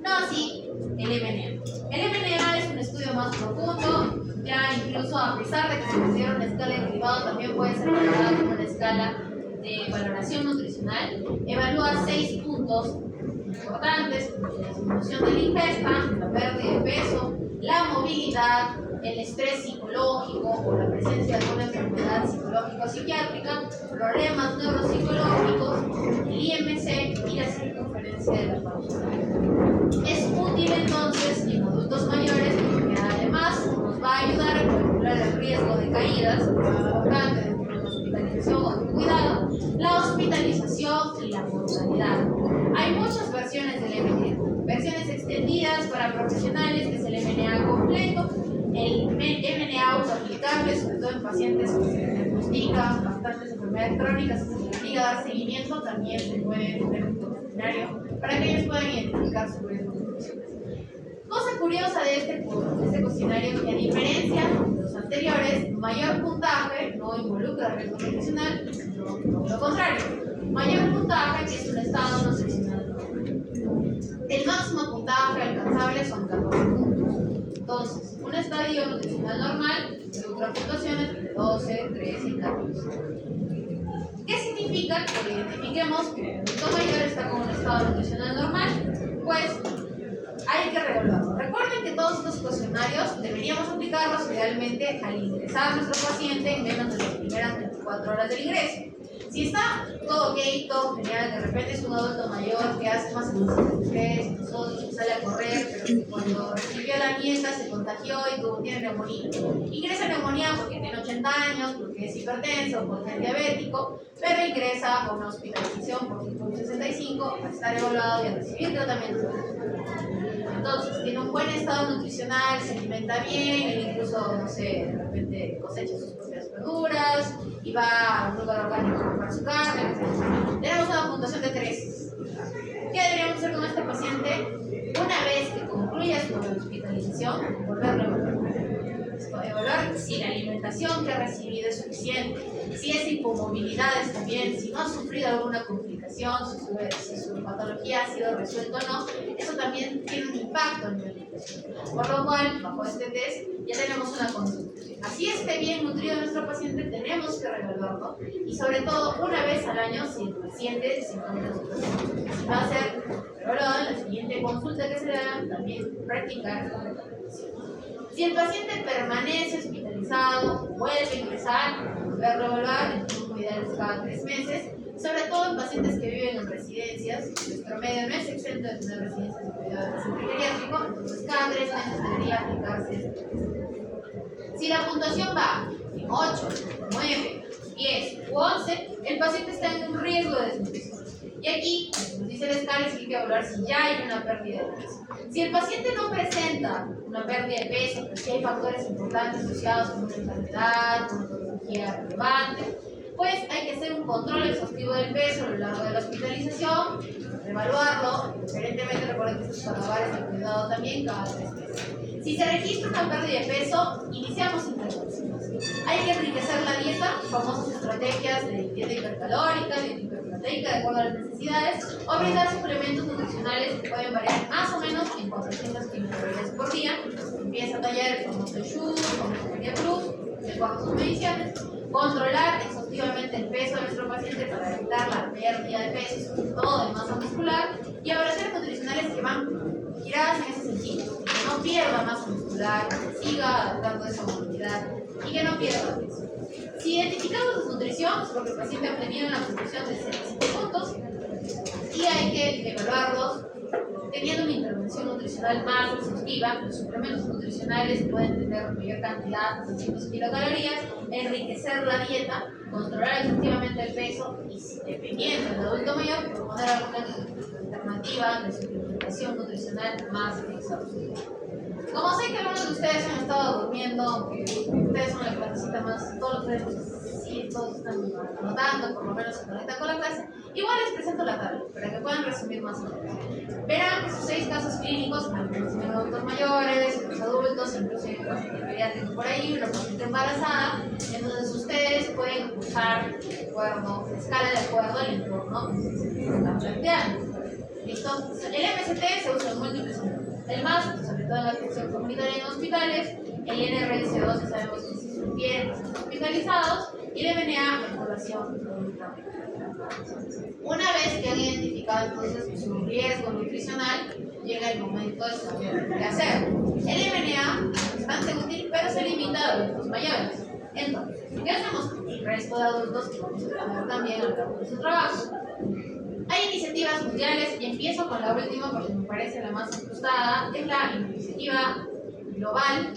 No así el MNA. El MNA es un estudio más profundo, ya incluso a pesar de que se considera una escala de cribado, también puede ser valorada como una escala de valoración nutricional. Evalúa 6 puntos importantes, la disminución de la ingesta, la pérdida de peso, la movilidad, el estrés psicológico o la presencia de alguna enfermedad psicológico-psiquiátrica, problemas neuropsicológicos, el IMC y la circunferencia de la pausa. Es útil entonces en adultos mayores porque además nos va a ayudar a calcular el riesgo de caídas, importante dentro de la hospitalización o de cuidado, la hospitalización y la mortalidad. Hay muchas versiones del MNA, versiones extendidas para profesionales, que es el MNA completo, el MNA autoaplicable, sobre todo en pacientes que se diagnostican bastantes enfermedades crónicas, que se les obliga a dar seguimiento, también se puede poner un cuestionario para que ellos puedan identificar su riesgo. Cosa curiosa de este cuestionario, que a diferencia de los anteriores, mayor puntaje no involucra riesgo nutricional, sino lo contrario. Mayor puntaje, que es un estado nutricional. El máximo puntaje alcanzable son 14 puntos. Entonces, un estadio nutricional normal involucra puntuaciones entre 12, 13 y 14. ¿Qué significa? Que identifiquemos que el adulto mayor está con un estado nutricional normal, pues hay que revolverlo. Recuerden que todos estos cuestionarios deberíamos aplicarlos idealmente al ingresar a nuestro paciente en menos de las primeras 24 horas del ingreso. Si está todo ok, todo genial, de repente es un adulto mayor que hace más estrés, que sale a correr, pero que cuando recibió la nieta se contagió y tiene neumonía. Ingresa neumonía porque tiene 80 años, porque es hipertenso, porque es diabético, pero ingresa a una hospitalización por 65 a estar evaluado y a recibir tratamiento. Entonces, tiene un buen estado nutricional, se alimenta bien, él incluso, no sé, de repente cosecha sus propias verduras y va a un lugar orgánico a comprar su carne, etc. Tenemos una puntuación de 3. ¿Qué deberíamos hacer con este paciente? Una vez que concluya su hospitalización, volverlo a evaluar. Evaluar si la alimentación que ha recibido es suficiente, si esa hipomovilidad está bien, si no ha sufrido alguna complicación, si su patología ha sido resuelta o no. Eso también tiene un impacto en la alimentación. Por lo cual, bajo este test, ya tenemos una conducta. Así esté bien nutrido nuestro paciente, tenemos que reevaluarlo y sobre todo una vez al año si el paciente se encuentra en situación. Va a ser reevaluado en la siguiente consulta que se le haga, también practicar esta recomendación. Si el paciente permanece hospitalizado, vuelve a ingresar, volverlo a evaluar, el tiempo ideal es cada 3 meses, sobre todo en pacientes que viven en residencias. Nuestro medio no es exento de tener residencias de cuidado del paciente geriátrico, entonces cada 3 meses debería aplicarse este test. Si la puntuación va en 8, 9, 10 u 11, el paciente está en un riesgo de desnutrición. Y aquí, nos dice la escala, es que hay que evaluar si ya hay una pérdida de peso. Si el paciente no presenta una pérdida de peso, pero sí hay factores importantes asociados con una enfermedad, con una patología relevante, pues hay que hacer un control exhaustivo del peso a lo largo de la hospitalización, evaluarlo, preferentemente recuerden que estos malabares de cuidado también cada 3 meses. Si se registra una pérdida de peso, iniciamos intervenciones. Hay que enriquecer la dieta, famosas estrategias de dieta hipercalórica, dieta hiperproteica de acuerdo a las necesidades, o brindar suplementos nutricionales que pueden variar más o menos en 400 kilocalorías por día. Empieza a tallar el famoso Shu, el famoso Media Plus, de acuerdo a sus mediciones. Controlar exhaustivamente el peso de nuestro paciente para evitar la pérdida de peso, sobre todo de masa muscular, y evaluaciones nutricionales que van giradas en ese sentido, que no pierda masa muscular, que siga adaptando esa movilidad y que no pierda peso. Si identificamos desnutrición, es porque el paciente ha obtenido una puntuación de 7 puntos y hay que evaluarlos teniendo una intervención nutricional más exhaustiva. Los suplementos nutricionales pueden tener mayor cantidad, 200 kilocalorías, enriquecer la dieta, controlar efectivamente el peso y, dependiendo del adulto mayor, proponer alguna alternativa de suplementación nutricional más exhaustiva. Como sé que algunos de ustedes han estado durmiendo, aunque ustedes son la clasecita más, todos ustedes sí, todos están anotando, por lo menos se conectan con la clase, igual les presento la tabla para que puedan resumir más o menos. Verán que sus 6 casos clínicos, algunos tienen adultos mayores, los adultos, incluso hay un paciente pediátrico por ahí, una paciente embarazada. Entonces ustedes pueden usar de acuerdo, la escala de acuerdo al entorno que se están planteando. ¿Listo? El MST se usa en múltiples entornos. El MAS, sobre todo en la atención comunitaria en hospitales, el NRS2 sabemos que se sugiere en los hospitalizados, y el MNA en población adulta. Una vez que han identificado entonces su riesgo nutricional, llega el momento de saber qué hacer. El MNA es bastante útil, pero se limita a adultos mayores. Entonces, ¿qué hacemos con el resto de adultos que vamos a ver también al cabo de su trabajo? Hay iniciativas mundiales, y empiezo con la última porque me parece la más ajustada, es la iniciativa global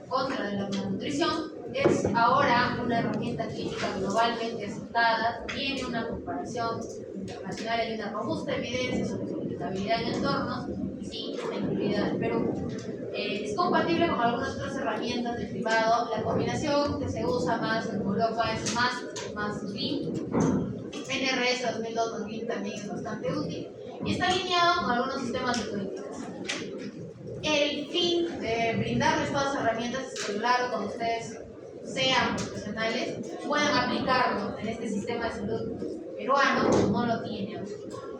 contra la malnutrición. Es ahora una herramienta clínica globalmente aceptada, tiene una comparación internacional y una robusta evidencia sobre su aplicabilidad en entornos, y sí, está incluida en Perú. Es compatible con algunas otras herramientas de privado. La combinación que se usa más en Europa es más Slim. NRS 2002-2000 también es bastante útil y está alineado con algunos sistemas de codificación. El fin de brindarles todas las herramientas es que, claro, cuando ustedes sean profesionales, puedan aplicarlo en este sistema de salud peruano, no lo tienen.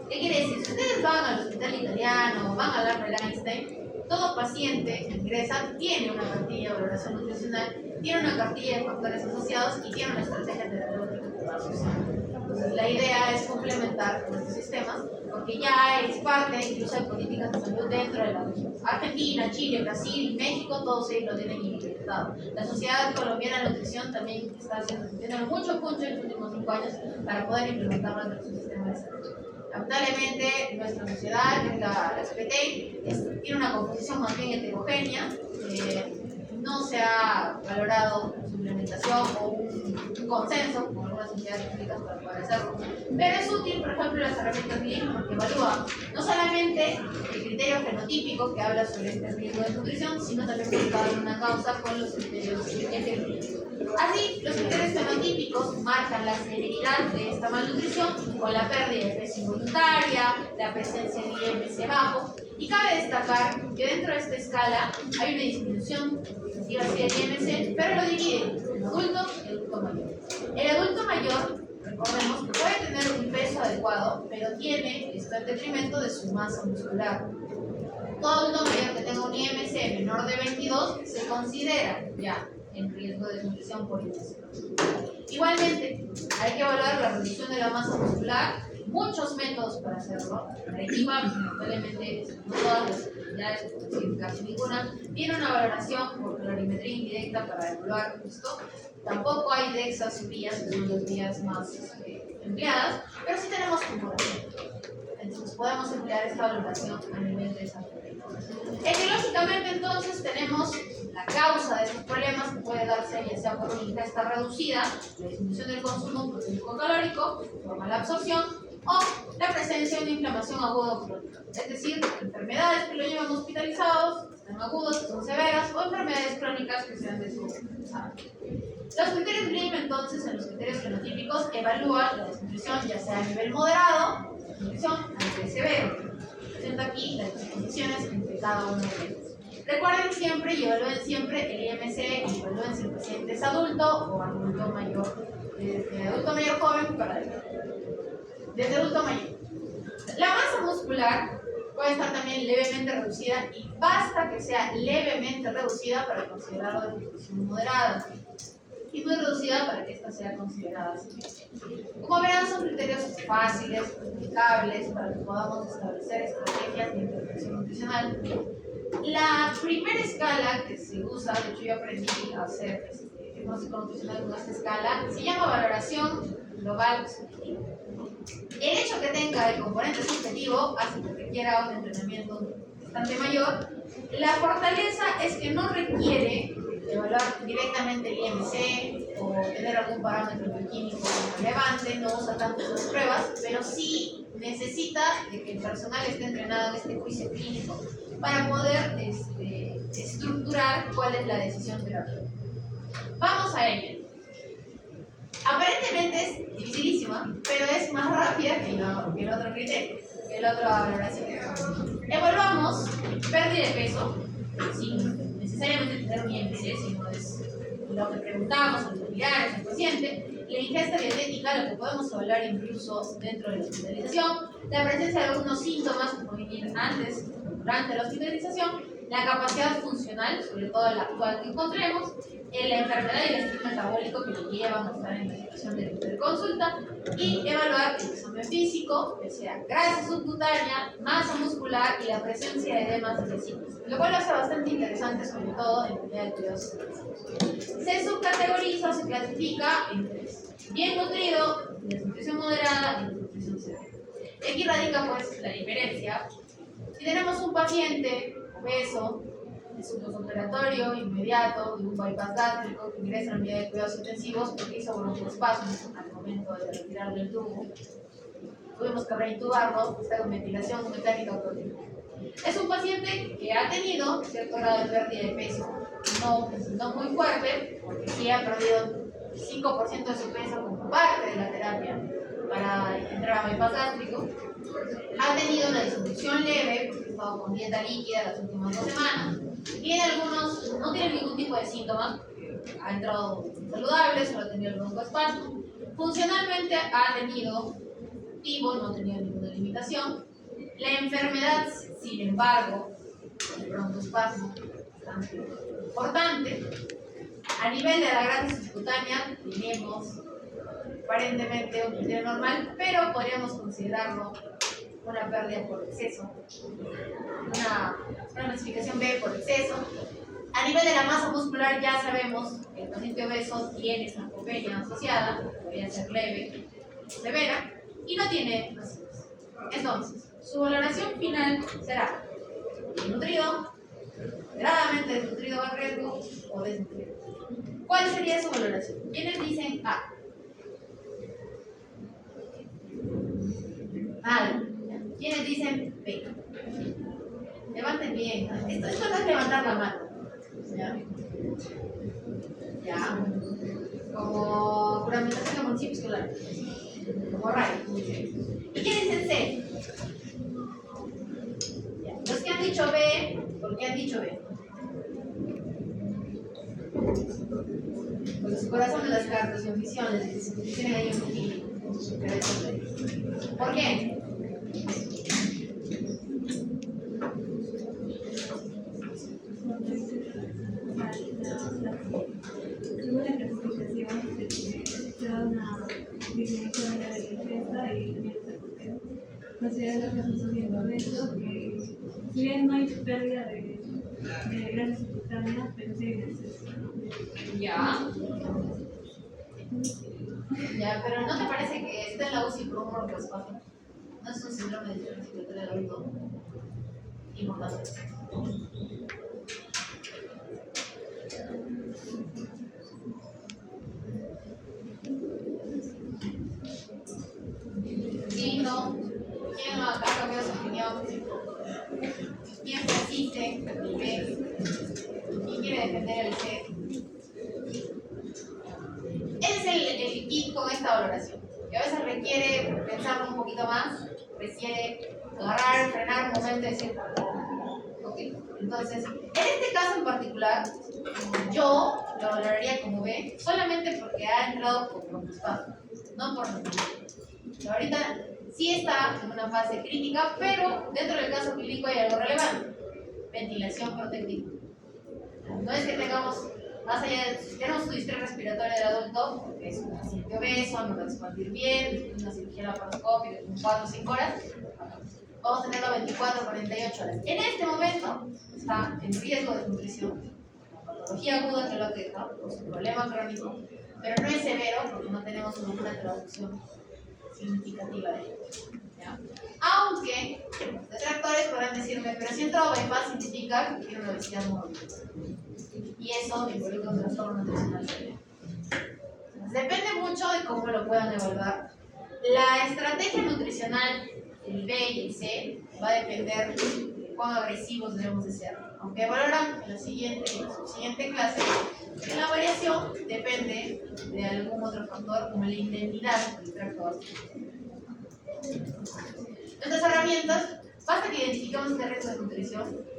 ¿Qué quiere decir? Si ustedes van al hospital italiano, van al Albert Einstein, todo paciente que ingresa tiene una cartilla de valoración nutricional, tiene una cartilla de factores asociados y tiene una estrategia terapéutica que va asociada. Entonces, la idea es complementar con estos sistemas, porque ya es parte incluso de políticas de salud dentro de la región. Argentina, Chile, Brasil, México, todos ellos lo tienen implementado. La Sociedad Colombiana de Nutrición también está haciendo mucho puncho en los últimos 5 años para poder implementarlo en nuestro sistema de salud. Lamentablemente, nuestra sociedad, que es la CPT, tiene una composición más bien heterogénea. No se ha valorado su implementación o un consenso con algunas sociedades públicas para poder hacerlo. Pero es útil, por ejemplo, las herramientas GLIM porque evalúa no solamente el criterio fenotípico que habla sobre este riesgo de nutrición, sino también ubicado en una causa con los criterios epidemiológicos. Así, los criterios fenotípicos marcan la severidad de esta malnutrición con la pérdida de peso involuntaria, la presencia de IMC bajo, y cabe destacar que dentro de esta escala hay una disminución significativa del IMC, pero lo divide en adulto y adulto mayor. El adulto mayor, recordemos que puede tener un peso adecuado, pero tiene esto en detrimento de su masa muscular. Todo adulto mayor que tenga un IMC menor de 22 se considera ya en riesgo de desnutrición por IMC. Igualmente, hay que evaluar la reducción de la masa muscular. Muchos métodos para hacerlo. Arequipa, lamentablemente, no todas las actividades, por decir casi ninguna, tiene una valoración por calorimetría indirecta para evaluar esto. Tampoco hay DEXAs y vías, que son las vías más empleadas, pero sí tenemos comparación. Entonces podemos emplear esta valoración a nivel de esa teoría. Etiológicamente, entonces, tenemos la causa de estos problemas que puede darse ya sea por una ingesta reducida, la disminución del consumo proteico calórico, por mala absorción, o la presencia de una inflamación aguda o crónica. Es decir, enfermedades que lo llevan hospitalizados, que están agudas, que son severas, o enfermedades crónicas que sean descompensadas. Los criterios GLIM, entonces, en los criterios fenotípicos, evalúan la desnutrición ya sea a nivel moderado, desnutrición a nivel severo. Presento aquí las disposiciones entre cada uno de ellos. Recuerden siempre y evalúen siempre el IMC y evalúen si el paciente es adulto o adulto mayor, desde adulto mayor joven para desde adulto mayor. La masa muscular puede estar también levemente reducida y basta que sea levemente reducida para considerarlo de nutrición moderada y muy reducida para que esta sea considerada así. Como verán, son criterios fáciles, aplicables para que podamos establecer estrategias de intervención nutricional. La primera escala que se usa, de hecho yo aprendí a hacer diagnóstico nutricional con esta escala, se llama valoración global subjetiva. El hecho que tenga el componente subjetivo hace que requiera un entrenamiento bastante mayor. La fortaleza es que no requiere evaluar directamente el IMC o tener algún parámetro bioquímico relevante, no usa tanto sus pruebas, pero sí necesita de que el personal esté entrenado en este juicio clínico para poder estructurar cuál es la decisión terapéutica. Vamos a ello. Aparentemente es dificilísima, pero es más rápida que el otro criterio, que el otro valoración. Evaluamos pérdida de peso, sin necesariamente tener un IMC, sino es lo que preguntamos a los familiares, al paciente, la ingesta dietética, lo que podemos evaluar incluso dentro de la hospitalización, la presencia de algunos síntomas que pueden ir antes, durante la hospitalización, la capacidad funcional, sobre todo la actual que encontremos, la enfermedad y el estilo metabólico que le llevan a estar en la situación de interconsulta y evaluar el examen físico, que sea grasa subcutánea, masa muscular y la presencia de edemas y vesinas, lo cual lo hace bastante interesante, sobre todo en la unidad de cuidados intensivos. Se subcategoriza o se clasifica en 3: bien nutrido, desnutrición moderada y desnutrición severa. Y aquí radica pues la diferencia. Si tenemos un paciente obeso, de su postoperatorio inmediato, de un bypass gástrico que ingresa en la unidad de cuidados intensivos porque hizo broncoespasmos al momento de retirarle el tubo, tuvimos que reintubarlo, está con ventilación mecánica automática. Es un paciente que ha tenido cierto grado de pérdida de peso, no muy fuerte, porque sí ha perdido 5% de su peso como parte de la terapia para entrar a bypass gástrico. Ha tenido una disfunción leve, estado con dieta líquida las últimas 2 semanas, y en algunos no tienen ningún tipo de síntomas, ha entrado saludable, solo ha tenido el broncoespasmo, funcionalmente ha tenido activo, no ha tenido ninguna limitación. La enfermedad, sin embargo, el broncoespasmo es bastante importante. A nivel de la grasa subcutánea tenemos aparentemente un criterio normal, pero podríamos considerarlo una pérdida por exceso, una clasificación B por exceso. A nivel de la masa muscular ya sabemos que el paciente obeso tiene sarcopenia asociada, podría ser leve o severa, y no tiene ácidos. Entonces, su valoración final será nutrido, moderadamente desnutrido a riesgo o desnutrido. ¿Cuál sería su valoración? ¿Quiénes dicen A? Mal. ¿Quiénes dicen B? Levanten bien. Esto no es levantar la mano. ¿Ya? ¿Ya? Como juramentación de municipio escolar. Como RAI. ¿Y quiénes dicen C? ¿Ya? Los que han dicho B, ¿por qué han dicho B? Porque su corazón de las cartas, su intuición, tienen ahí un poquito. ¿Por qué? Según la clasificación, se da una disminución de la defensa y también se puede considerar que está subiendo obeso, que si bien no hay pérdida de grasa subcutánea, pero sí hay exceso. Ya. Ya, pero ¿no te parece que está en la UCI por un broncoespasmo? ¿No es un síndrome de distrés respiratorio del adulto? Importante. Sí, no. ¿Quién ha cambiado su opinión? ¿Quién persiste? ¿Y ve? ¿Quién quiere defender el C? Ese es el kit con esta valoración, que a veces requiere pensarlo un poquito más, requiere agarrar, frenar un momento y decir, ok. Entonces, en este caso en particular, yo lo valoraría como B solamente porque ha entrado por broncoespasmo, no por neumonía. Ahorita sí está en una fase crítica, pero dentro del caso clínico hay algo relevante: ventilación protectiva. No es que tengamos, más allá de, si tenemos un distrés respiratorio del adulto, porque es un paciente obeso, no va a expandir bien, una cirugía laparoscópica en 4 o 5 horas, vamos a tenerlo 24 o 48 horas. En este momento está en riesgo de nutrición, patología aguda que lo aqueja, por su problema crónico, pero no es severo porque no tenemos una traducción significativa de ello. ¿Ya? Aunque los detractores podrán decirme, pero si entra OBEPA significa que tiene una obesidad mórbida. Y eso involucra un trastorno nutricional severo. Depende mucho de cómo lo puedan evaluar. La estrategia nutricional, el B y el C, va a depender de cuán agresivos debemos de ser. Aunque valoran en la subsiguiente clase, que la variación depende de algún otro factor como la indemnidad del tracto gástrico. Nuestras herramientas, basta que identifiquemos este riesgo de nutrición.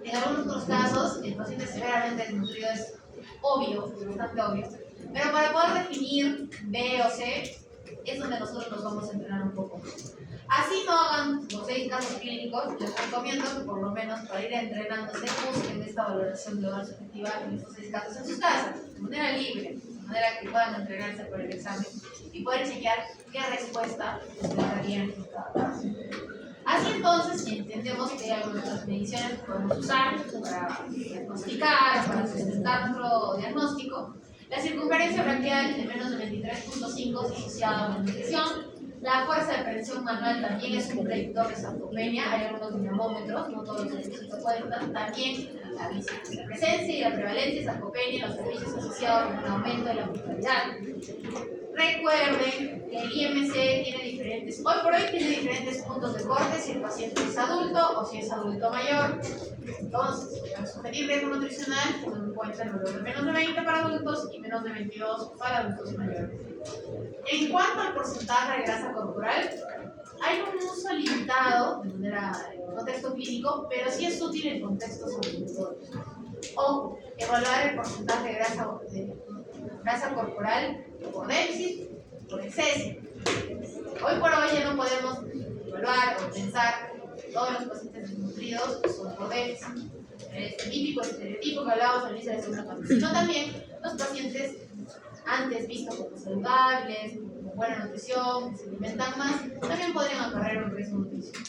En algunos otros casos, el paciente severamente desnutrido es obvio, bastante obvio, pero para poder definir B o C es donde nosotros nos vamos a entrenar un poco. Así no hagan los 6 casos clínicos, les recomiendo que por lo menos para ir entrenándose busquen esta valoración global subjetiva en estos 6 casos en sus casas, de manera libre, de manera que puedan entrenarse por el examen y poder chequear qué respuesta les darían en cada caso. Así entonces, si entendemos que hay algunas otras mediciones que podemos usar para diagnosticar, para sustentar nuestro diagnóstico, la circunferencia braquial de menos de 23.5 es asociada a una nutrición. La fuerza de presión manual también es un predictor de sarcopenia. Hay algunos dinamómetros, no todos los servicios se cuentan. También la presencia y la prevalencia de sarcopenia en los servicios asociados con un aumento de la mortalidad. Recuerden el IMC tiene diferentes, hoy por hoy tiene diferentes puntos de corte si el paciente es adulto o si es adulto mayor. Entonces, al sugerir riesgo nutricional, teniendo en cuenta el valor de menos de 20 para adultos y menos de 22 para adultos mayores. En cuanto al porcentaje de grasa corporal, hay un uso limitado de manera en contexto clínico, pero sí es útil en contextos ambulatorios. O evaluar el porcentaje de grasa corporal por déficit, por exceso. Hoy por hoy ya no podemos evaluar o pensar que todos los pacientes desnutridos son por déficit. El típico estereotipo que hablábamos al inicio de la segunda parte, sino también los pacientes antes vistos como saludables, con buena nutrición, que se alimentan más, también podrían acarrear un riesgo nutricional.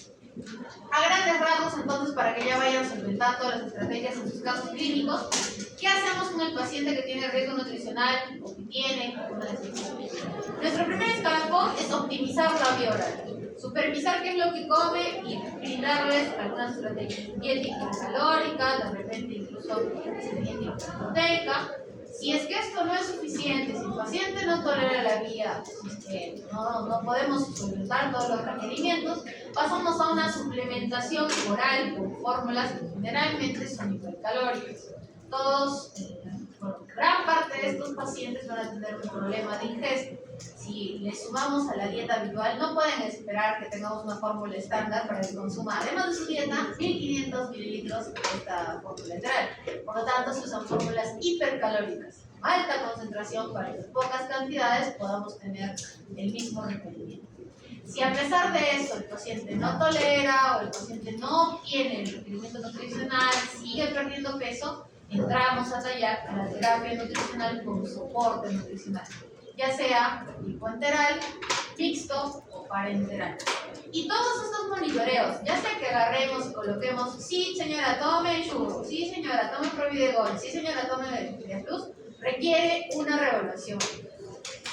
A grandes rasgos, entonces, para que ya vayan solventando las estrategias en sus casos clínicos, ¿qué hacemos con el paciente que tiene riesgo nutricional o que tiene una desnutrición? Nuestro primer escalafón es optimizar la vía oral, supervisar qué es lo que come y brindarles algunas estrategias. Dieta hipercalórica, de repente incluso dieta proteica. Si es que esto no es suficiente, si el paciente no tolera la vía, si es que no podemos solventar todos los requerimientos, pasamos a una suplementación oral con fórmulas que generalmente son hipercalóricas. Gran parte de estos pacientes van a tener un problema de ingesta. Si les sumamos a la dieta habitual, no pueden esperar que tengamos una fórmula estándar para que consuma, además de su dieta, 1500 mililitros de esta fórmula enteral. Por lo tanto, se usan fórmulas hipercalóricas, alta concentración para que en pocas cantidades podamos tener el mismo requerimiento. Si a pesar de eso el paciente no tolera o el paciente no obtiene el requerimiento nutricional, sigue perdiendo peso, entramos a tallar a la terapia nutricional como soporte nutricional, ya sea hipoenteral, mixto o parenteral. Y todos estos monitoreos, ya sea que agarremos y coloquemos, sí señora, tome Ensure, sí señora, tome Providegol, sí señora, tome Vitalidad Plus, requiere una reevaluación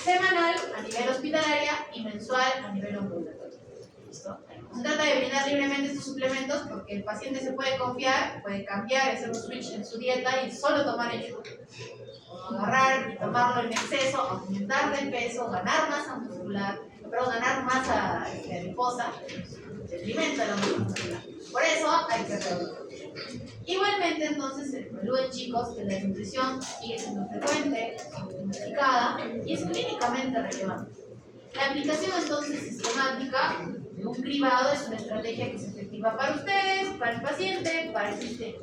semanal a nivel hospitalaria y mensual a nivel ambulatorio. ¿Listo? No se trata de brindar libremente estos suplementos porque el paciente se puede confiar, puede cambiar, hacer un switch en su dieta y solo tomar Ensure. O agarrar y tomarlo en exceso, aumentar de peso, ganar masa muscular, ganar masa adiposa, detrimento de la masa muscular. Por eso hay que reevaluar. Igualmente, entonces, se evalúen, chicos, que la desnutrición sigue siendo frecuente, diagnosticada y es clínicamente relevante. La aplicación, entonces, sistemática de un cribado es una estrategia que es efectiva para ustedes, para el paciente, para el sistema.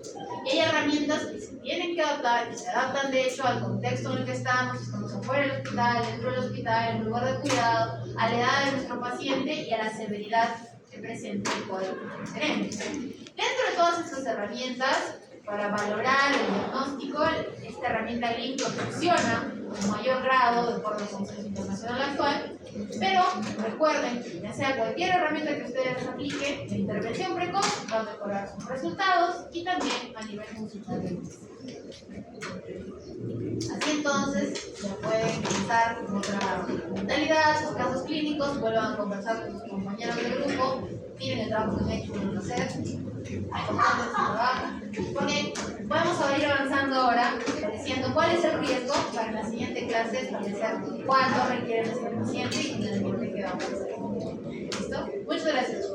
Y hay herramientas que se tienen que adaptar y se adaptan, de hecho, al contexto en el que estamos afuera del hospital, dentro del hospital, en un lugar de cuidado, a la edad de nuestro paciente y a la severidad que presenta el cuadro que tenemos. Dentro de todas estas herramientas, para valorar el diagnóstico, esta herramienta GLIM funciona con mayor grado de acuerdo a la Consenso Internacional actual, pero recuerden que ya sea cualquier herramienta que ustedes apliquen, la intervención precoz va a mejorar sus resultados y también a nivel consultorio. Así entonces, ya pueden pensar en otra mentalidad, sus casos clínicos, vuelvan a conversar con sus compañeros del grupo, miren el trabajo que han hecho, pueden hacer, importante su trabajo, porque podemos ir avanzando ahora, diciendo cuál es el riesgo para en la siguiente clase establecer cuánto requiere nuestro paciente y en el tiempo que vamos a hacer. ¿Listo? Muchas gracias.